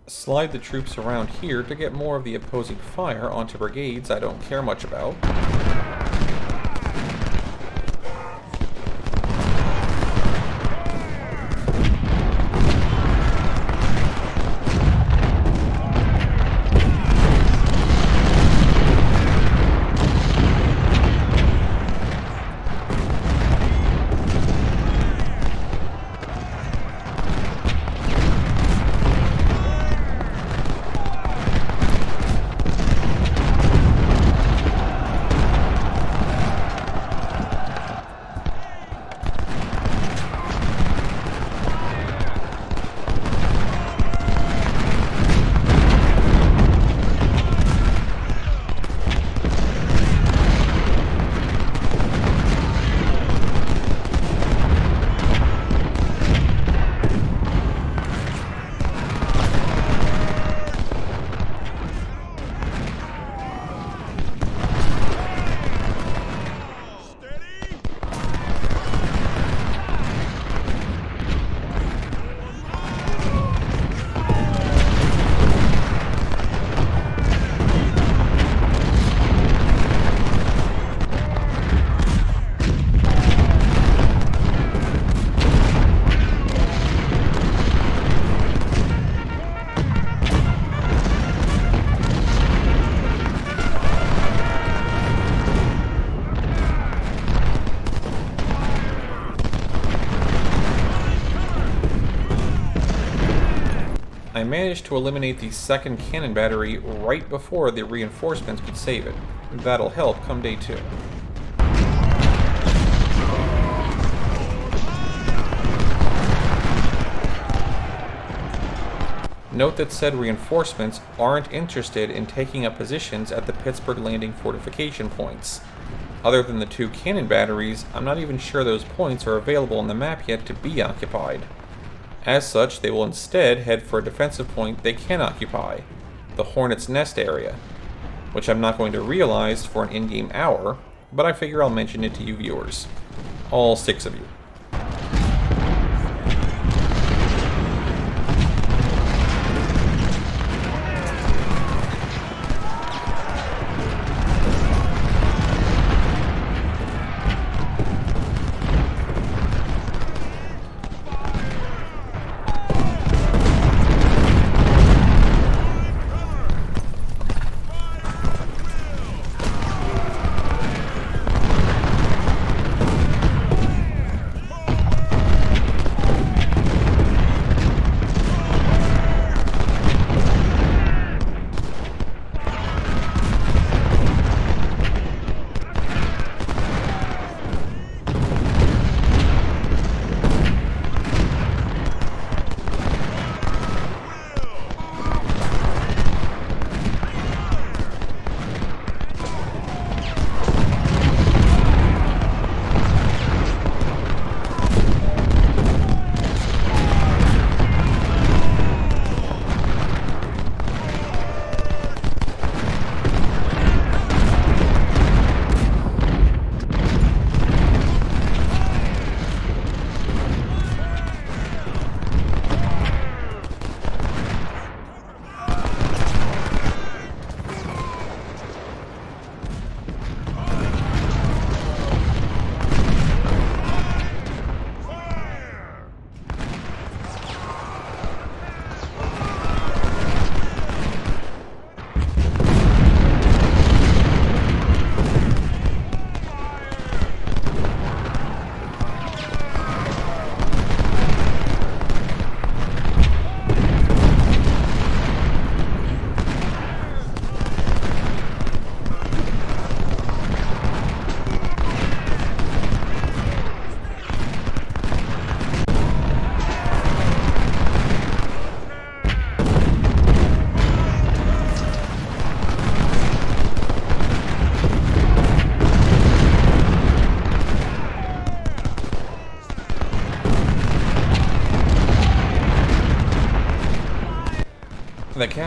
Slide the troops around here to get more of the opposing fire onto brigades I don't care much about. I managed to eliminate the second cannon battery right before the reinforcements could save it. That'll help come day 2. Note that said reinforcements aren't interested in taking up positions at the Pittsburgh Landing fortification points. Other than the 2 cannon batteries, I'm not even sure those points are available on the map yet to be occupied. As such, they will instead head for a defensive point they can occupy, the Hornet's Nest area, which I'm not going to realize for an in-game hour, but I figure I'll mention it to you viewers. All 6 of you.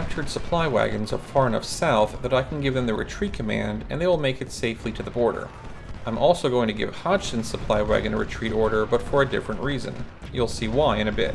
captured supply wagons are far enough south that I can give them the retreat command and they will make it safely to the border. I'm also going to give Hodgson's supply wagon a retreat order, but for a different reason. You'll see why in a bit.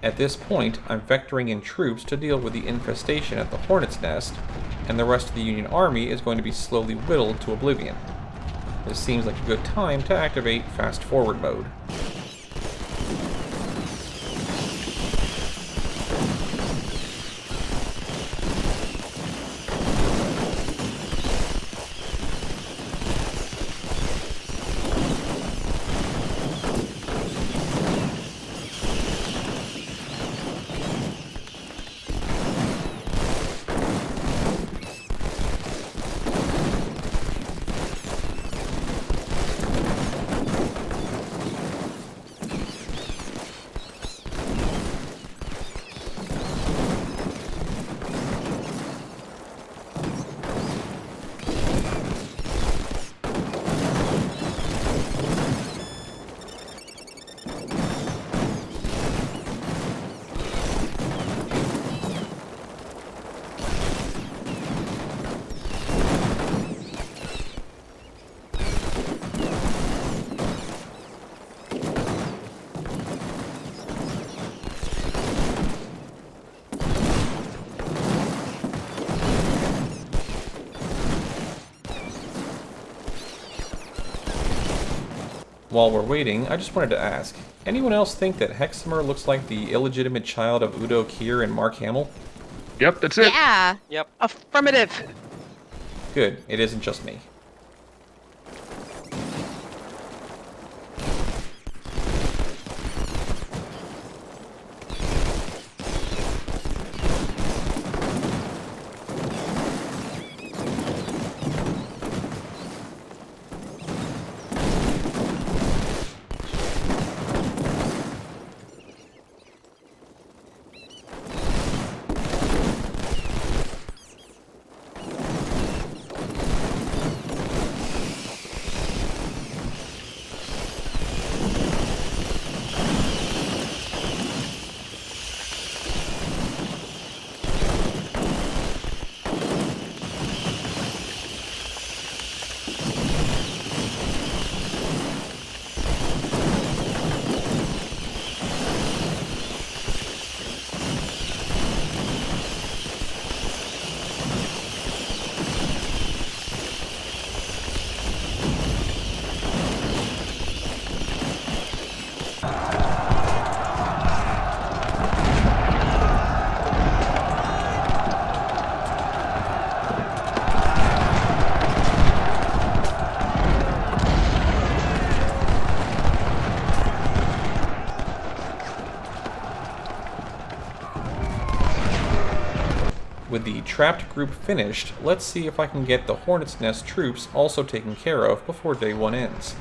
At this point, I'm vectoring in troops to deal with the infestation at the Hornet's Nest, and the rest of the Union Army is going to be slowly whittled to oblivion. This seems like a good time to activate fast forward mode. While we're waiting, I just wanted to ask, anyone else think that Hexamer looks like the illegitimate child of Udo Kier and Mark Hamill? Yep, that's it. Yeah. Yep. Affirmative. Good, it isn't just me. With the trapped group finished, let's see if I can get the Hornet's Nest troops also taken care of before day one ends.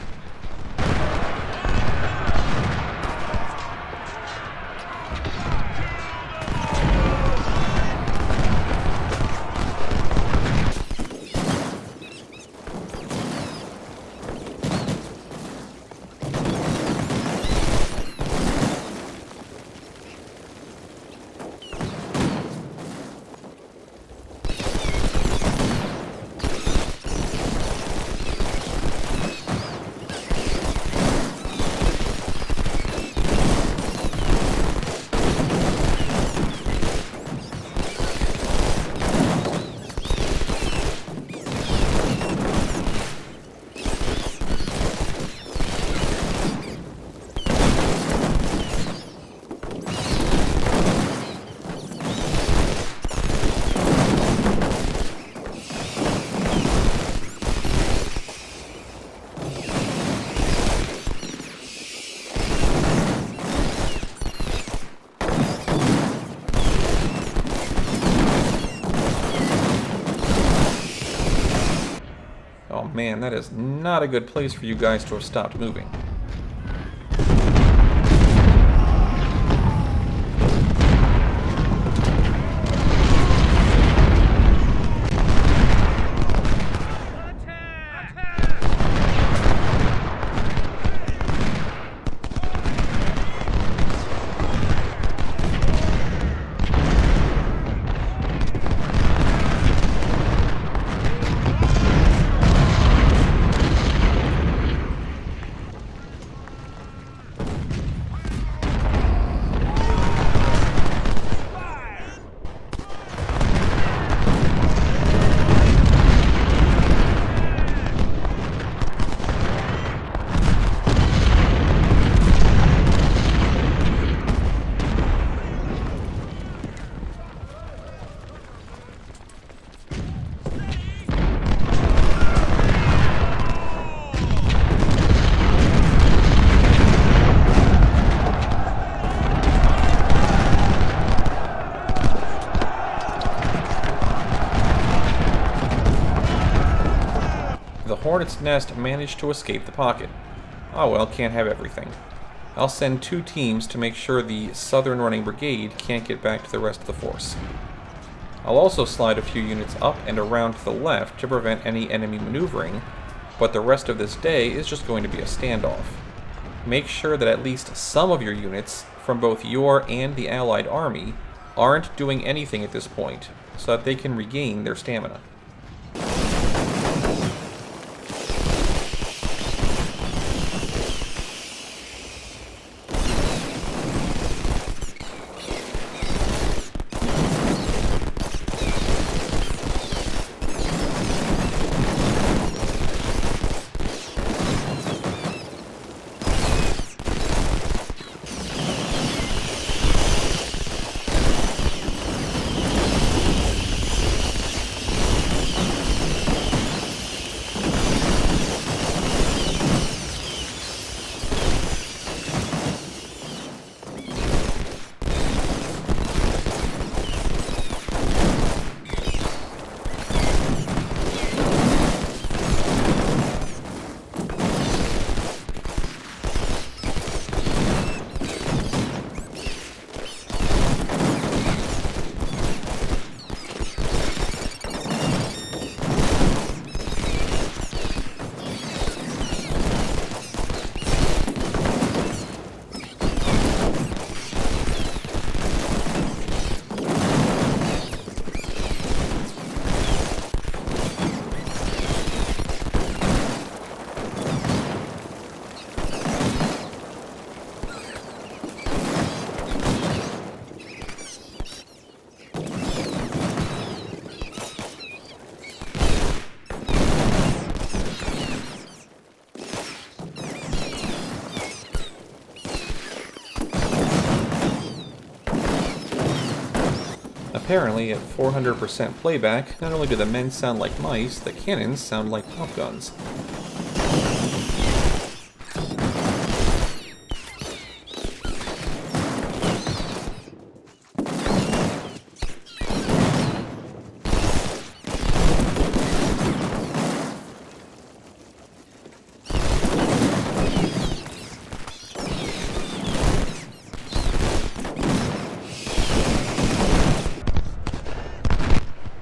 man, that is not a good place for you guys to have stopped moving. The hornet's nest managed to escape the pocket. Oh well, can't have everything. I'll send 2 teams to make sure the southern running brigade can't get back to the rest of the force. I'll also slide a few units up and around to the left to prevent any enemy maneuvering, but the rest of this day is just going to be a standoff. Make sure that at least some of your units, from both your and the Allied army, aren't doing anything at this point, so that they can regain their stamina. Apparently, at 400% playback, not only do the men sound like mice, the cannons sound like pop guns.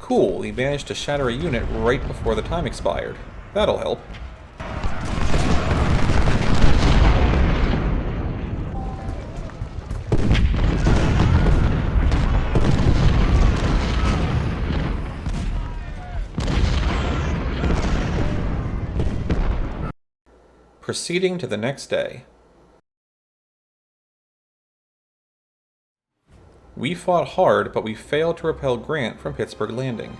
Cool, he managed to shatter a unit right before the time expired. That'll help. Proceeding to the next day. We fought hard, but we failed to repel Grant from Pittsburgh Landing.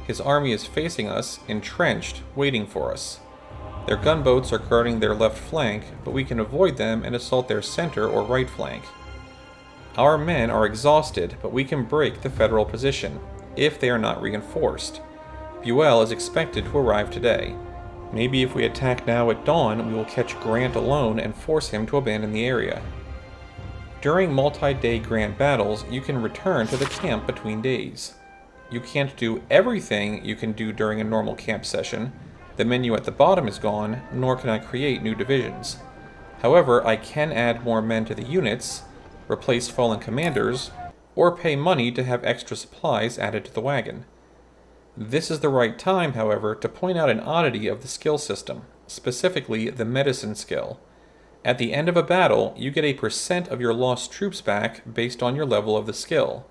His army is facing us, entrenched, waiting for us. Their gunboats are guarding their left flank, but we can avoid them and assault their center or right flank. Our men are exhausted, but we can break the Federal position, if they are not reinforced. Buell is expected to arrive today. Maybe if we attack now at dawn, we will catch Grant alone and force him to abandon the area. During multi-day Grant battles, you can return to the camp between days. You can't do everything you can do during a normal camp session, The menu at the bottom is gone, nor can I create new divisions. However, I can add more men to the units, replace fallen commanders, or pay money to have extra supplies added to the wagon. This is the right time, however, to point out an oddity of the skill system, specifically the medicine skill. At the end of a battle, you get a % of your lost troops back based on your level of the skill.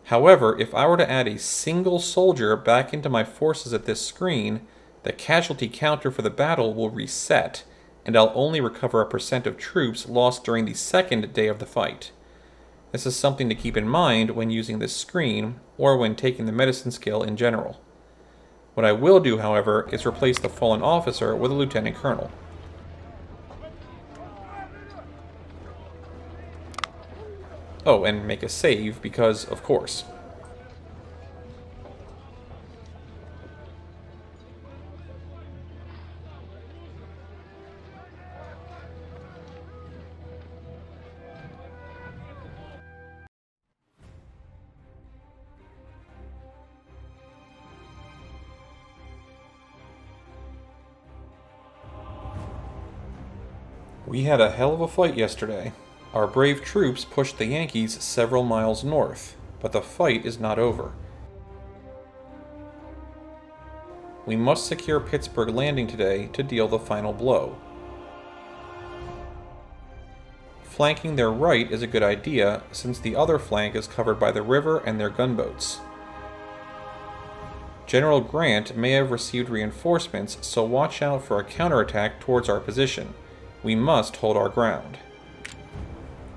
However, if I were to add a single soldier back into my forces at this screen, the casualty counter for the battle will reset, and I'll only recover a % of troops lost during the second day of the fight. This is something to keep in mind when using this screen, or when taking the medicine skill in general. What I will do, however, is replace the fallen officer with a lieutenant colonel. Oh, and make a save, because of course. We had a hell of a fight yesterday. Our brave troops pushed the Yankees several miles north, but the fight is not over. We must secure Pittsburgh Landing today to deal the final blow. Flanking their right is a good idea, since the other flank is covered by the river and their gunboats. General Grant may have received reinforcements, so watch out for a counterattack towards our position. We must hold our ground.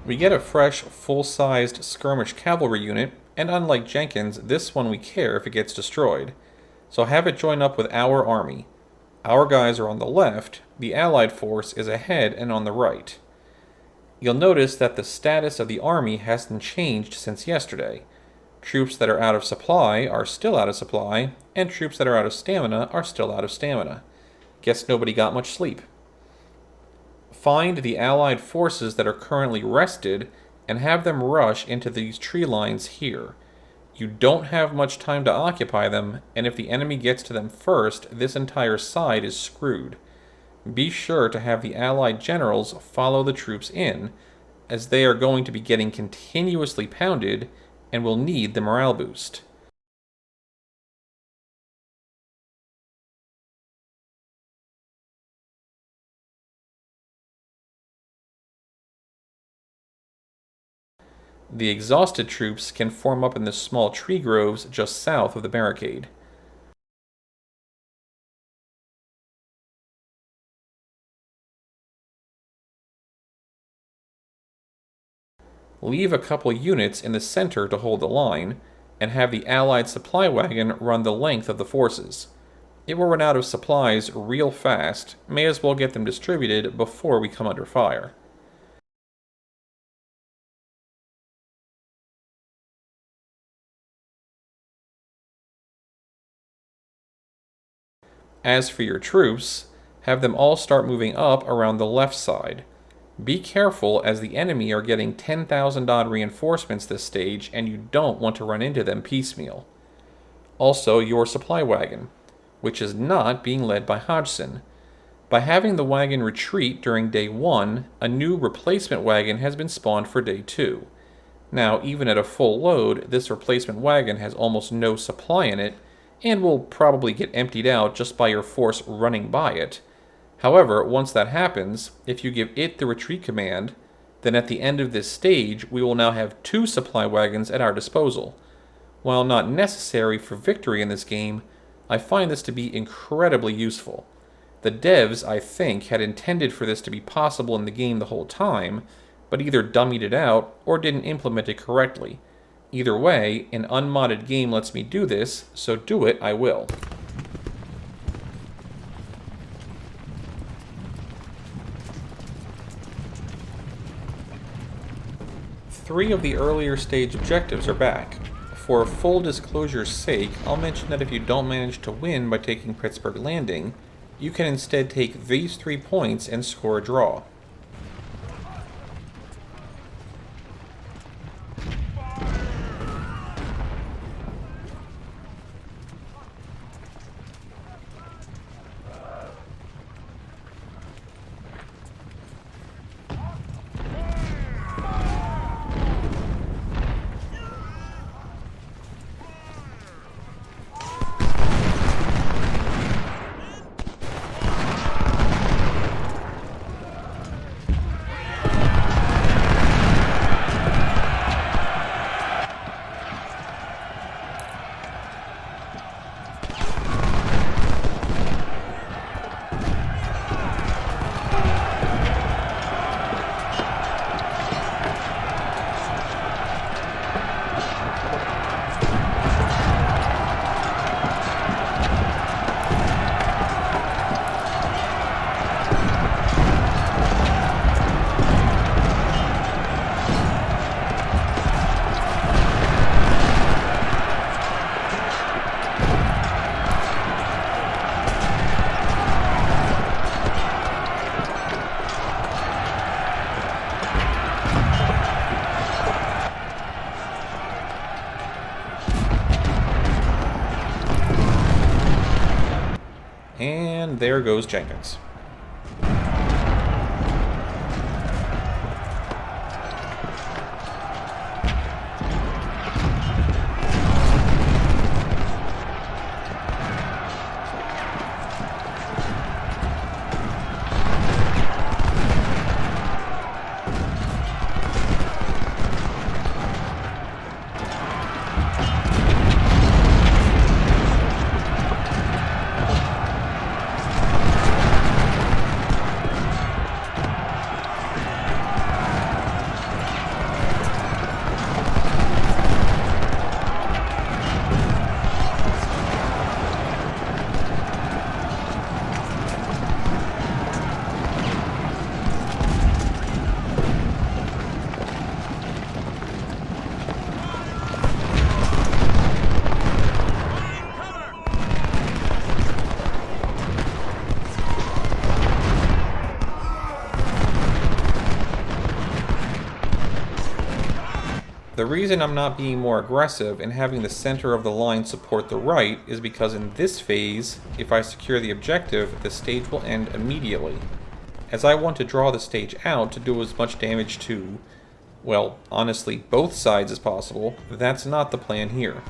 We get a fresh, full-sized skirmish cavalry unit, and unlike Jenkins, this one we care if it gets destroyed. So have it join up with our army. Our guys are on the left, the Allied force is ahead and on the right. You'll notice that the status of the army hasn't changed since yesterday. Troops that are out of supply are still out of supply, and troops that are out of stamina are still out of stamina. Guess nobody got much sleep. Find the Allied forces that are currently rested and have them rush into these tree lines here. You don't have much time to occupy them, and if the enemy gets to them first, this entire side is screwed. Be sure to have the Allied generals follow the troops in, as they are going to be getting continuously pounded and will need the morale boost. The exhausted troops can form up in the small tree groves just south of the barricade. Leave a couple units in the center to hold the line, and have the Allied supply wagon run the length of the forces. It will run out of supplies real fast, may as well get them distributed before we come under fire. As for your troops, have them all start moving up around the left side. Be careful, as the enemy are getting 10,000 odd reinforcements this stage, and you don't want to run into them piecemeal. Also, your supply wagon, which is not being led by Hodgson. By having the wagon retreat during day 1, a new replacement wagon has been spawned for day 2. Now, even at a full load, this replacement wagon has almost no supply in it, and will probably get emptied out just by your force running by it. However, once that happens, if you give it the retreat command, then at the end of this stage we will now have 2 supply wagons at our disposal. While not necessary for victory in this game, I find this to be incredibly useful. The devs, I think, had intended for this to be possible in the game the whole time, but either dummied it out or didn't implement it correctly. Either way, an unmodded game lets me do this, so do it I will. Three of the earlier stage objectives are back. For full disclosure's sake, I'll mention that if you don't manage to win by taking Pittsburgh Landing, you can instead take these 3 points and score a draw. there goes Jenkins. The reason I'm not being more aggressive and having the center of the line support the right is because in this phase, if I secure the objective, the stage will end immediately. As I want to draw the stage out to do as much damage to, well, honestly, both sides as possible, that's not the plan here.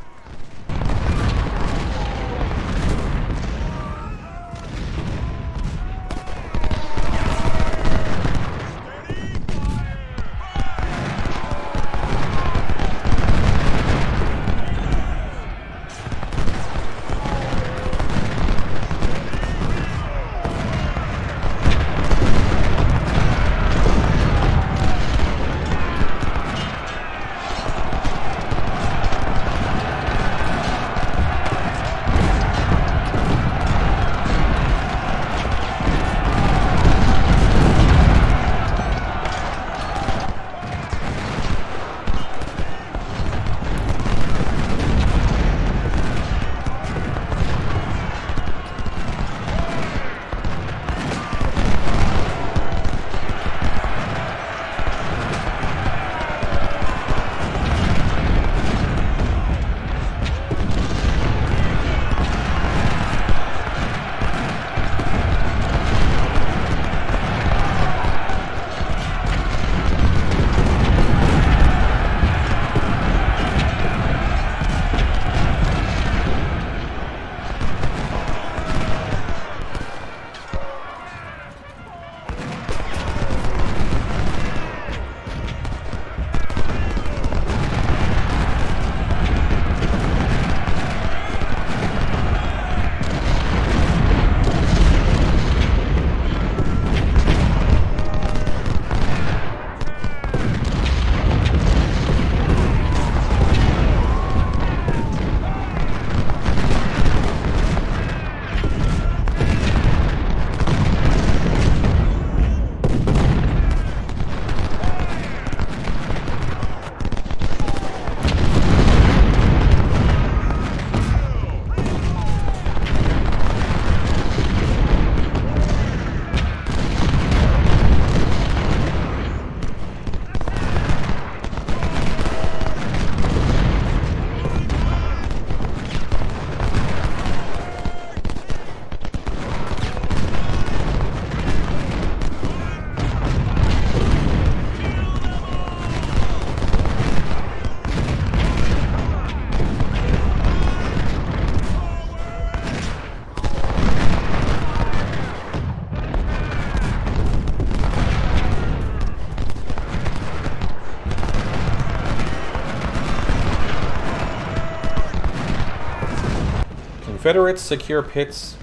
Confederates secure pits,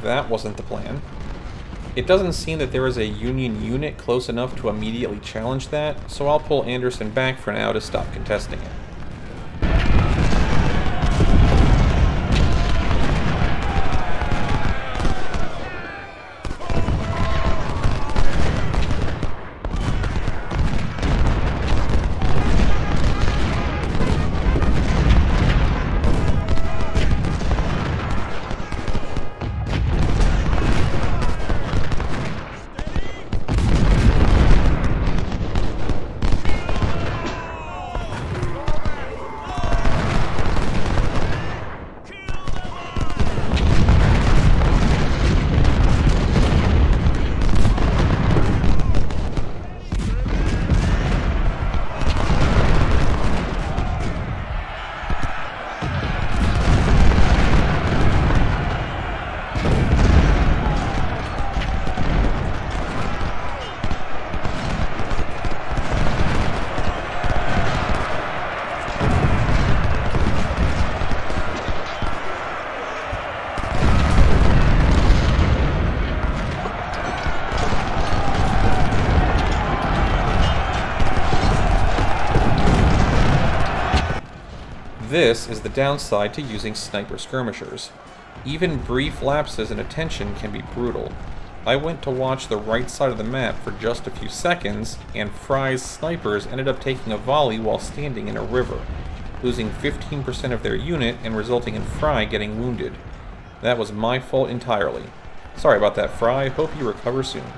that wasn't the plan. It doesn't seem that there is a Union unit close enough to immediately challenge that, so I'll pull Anderson back for now to stop contesting it. This is the downside to using sniper skirmishers. Even brief lapses in attention can be brutal. I went to watch the right side of the map for just a few seconds, and Fry's snipers ended up taking a volley while standing in a river, losing 15% of their unit and resulting in Fry getting wounded. That was my fault entirely. Sorry about that, Fry. Hope you recover soon.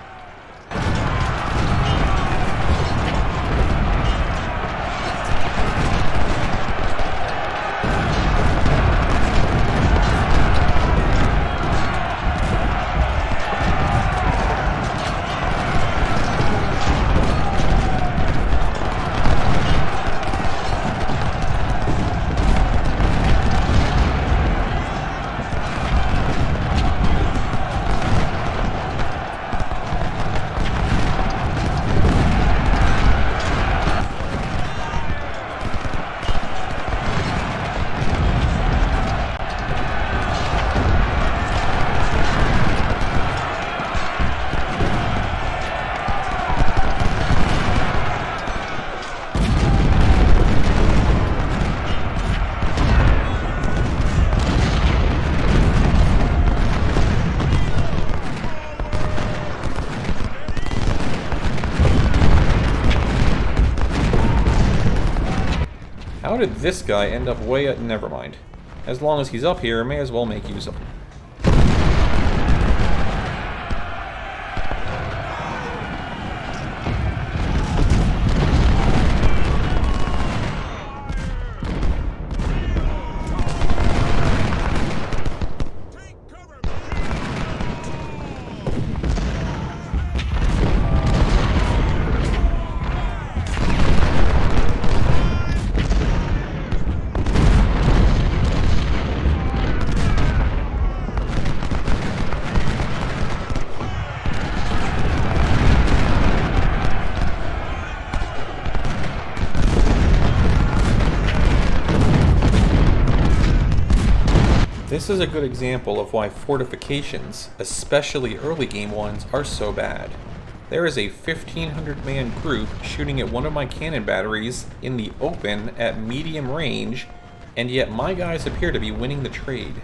How did this guy end up way up? Never mind. As long as he's up here, may as well make use of him. This is a good example of why fortifications, especially early game ones, are so bad. There is a 1,500-man group shooting at one of my cannon batteries in the open at medium range, and yet my guys appear to be winning the trade.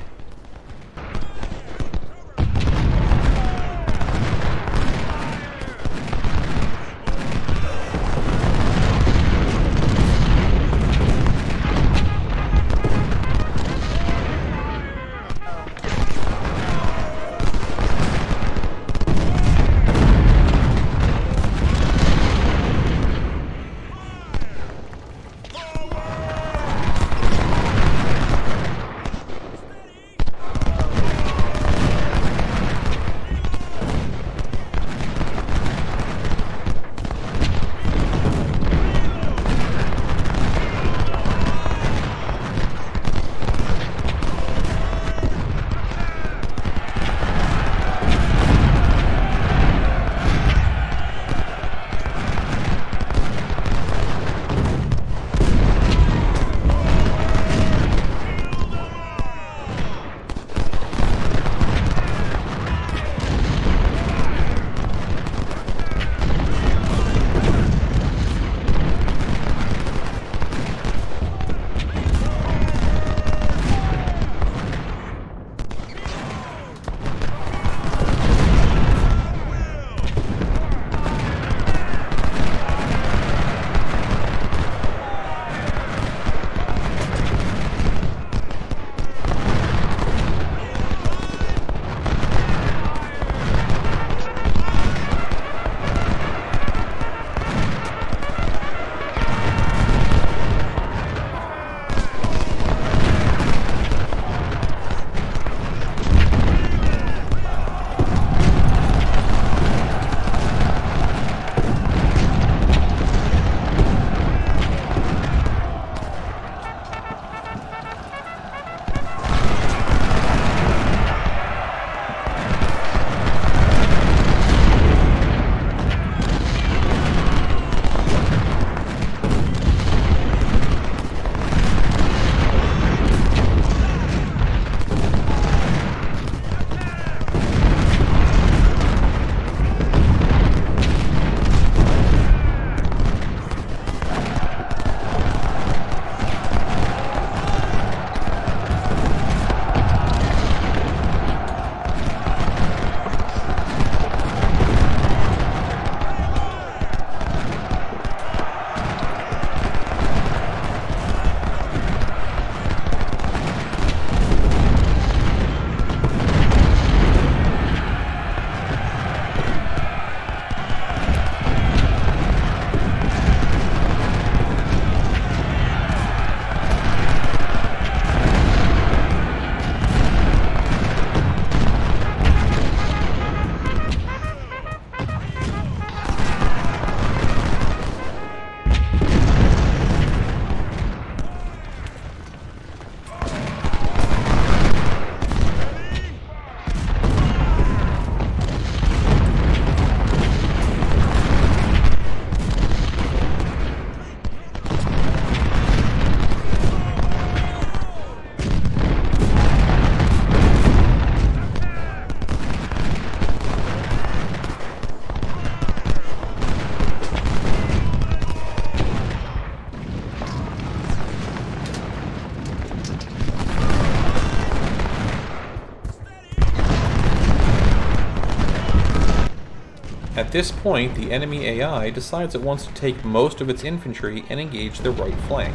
At this point, the enemy AI decides it wants to take most of its infantry and engage the right flank.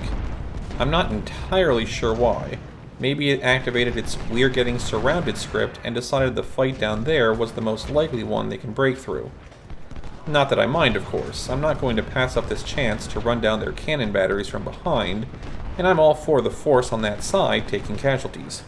I'm not entirely sure why. Maybe it activated its "we're getting surrounded" script and decided the fight down there was the most likely one they can break through. Not that I mind, of course. I'm not going to pass up this chance to run down their cannon batteries from behind, and I'm all for the force on that side taking casualties.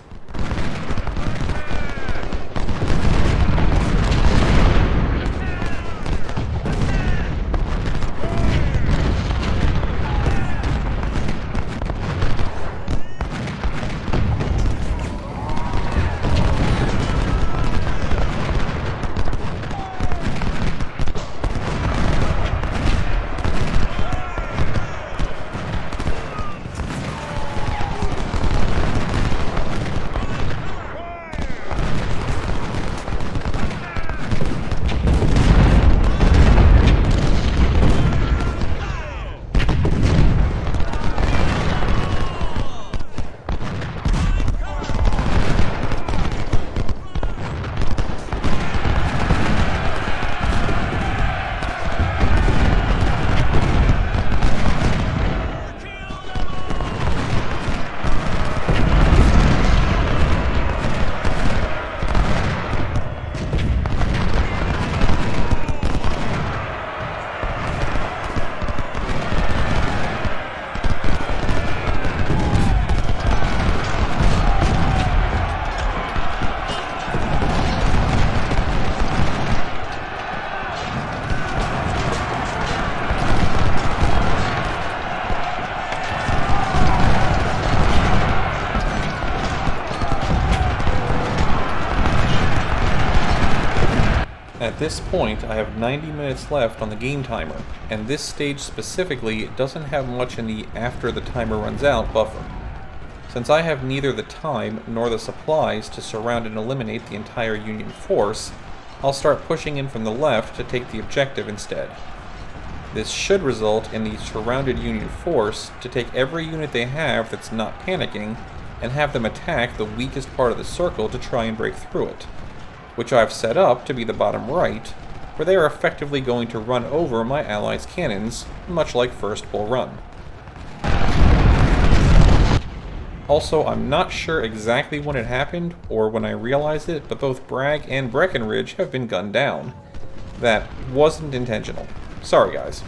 At this point, I have 90 minutes left on the game timer, and this stage specifically doesn't have much in the "after the timer runs out" buffer. Since I have neither the time nor the supplies to surround and eliminate the entire Union force, I'll start pushing in from the left to take the objective instead. This should result in the surrounded Union force to take every unit they have that's not panicking and have them attack the weakest part of the circle to try and break through it, which I've set up to be the bottom right, where they are effectively going to run over my allies' cannons, much like First Bull Run. Also, I'm not sure exactly when it happened or when I realized it, but both Bragg and Breckenridge have been gunned down. That wasn't intentional. Sorry, guys.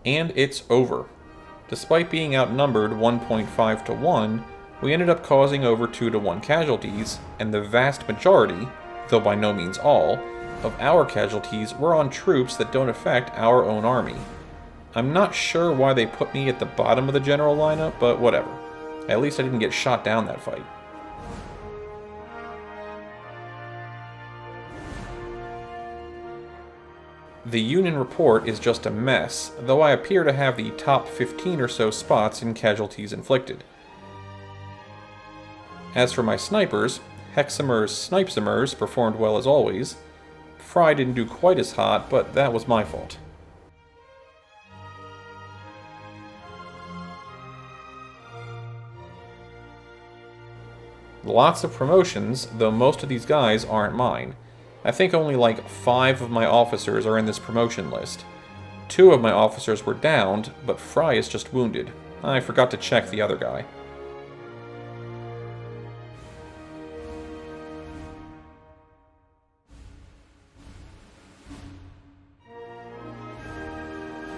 And it's over. Despite being outnumbered 1.5 to 1, we ended up causing over 2 to 1 casualties, and the vast majority, though by no means all, of our casualties were on troops that don't affect our own army. I'm not sure why they put me at the bottom of the general lineup, but whatever. At least I didn't get shot down that fight. The Union report is just a mess, though I appear to have the top 15 or so spots in casualties inflicted. As for my snipers, Hexamer's Snipesomers performed well as always. Fry didn't do quite as hot, but that was my fault. Lots of promotions, though most of these guys aren't mine. I think only like 5 of my officers are in this promotion list. 2 of my officers were downed, but Fry is just wounded. I forgot to check the other guy.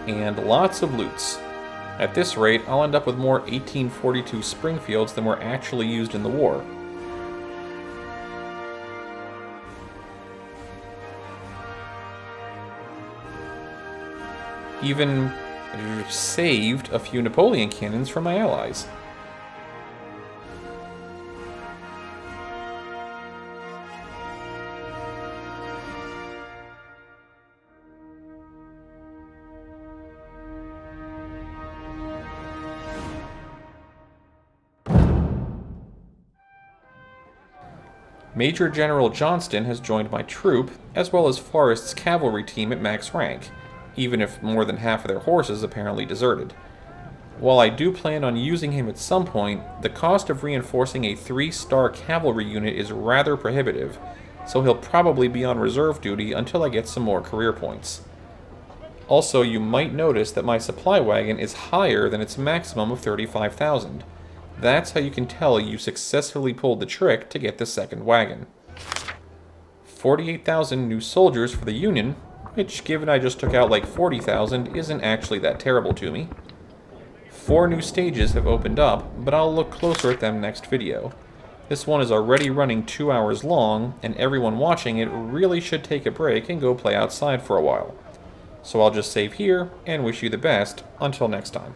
And lots of loots. At this rate, I'll end up with more 1842 Springfields than were actually used in the war. Even saved a few Napoleon cannons from my allies. Major General Johnston has joined my troop, as well as Forrest's cavalry team at max rank, even if more than half of their horses apparently deserted. While I do plan on using him at some point, the cost of reinforcing a 3-star cavalry unit is rather prohibitive, so he'll probably be on reserve duty until I get some more career points. Also, you might notice that my supply wagon is higher than its maximum of 35,000. That's how you can tell you successfully pulled the trick to get the second wagon. 48,000 new soldiers for the Union, which, given I just took out like 40,000, isn't actually that terrible to me. 4 new stages have opened up, but I'll look closer at them next video. This one is already running 2 hours long, and everyone watching it really should take a break and go play outside for a while. So I'll just save here, and wish you the best until next time.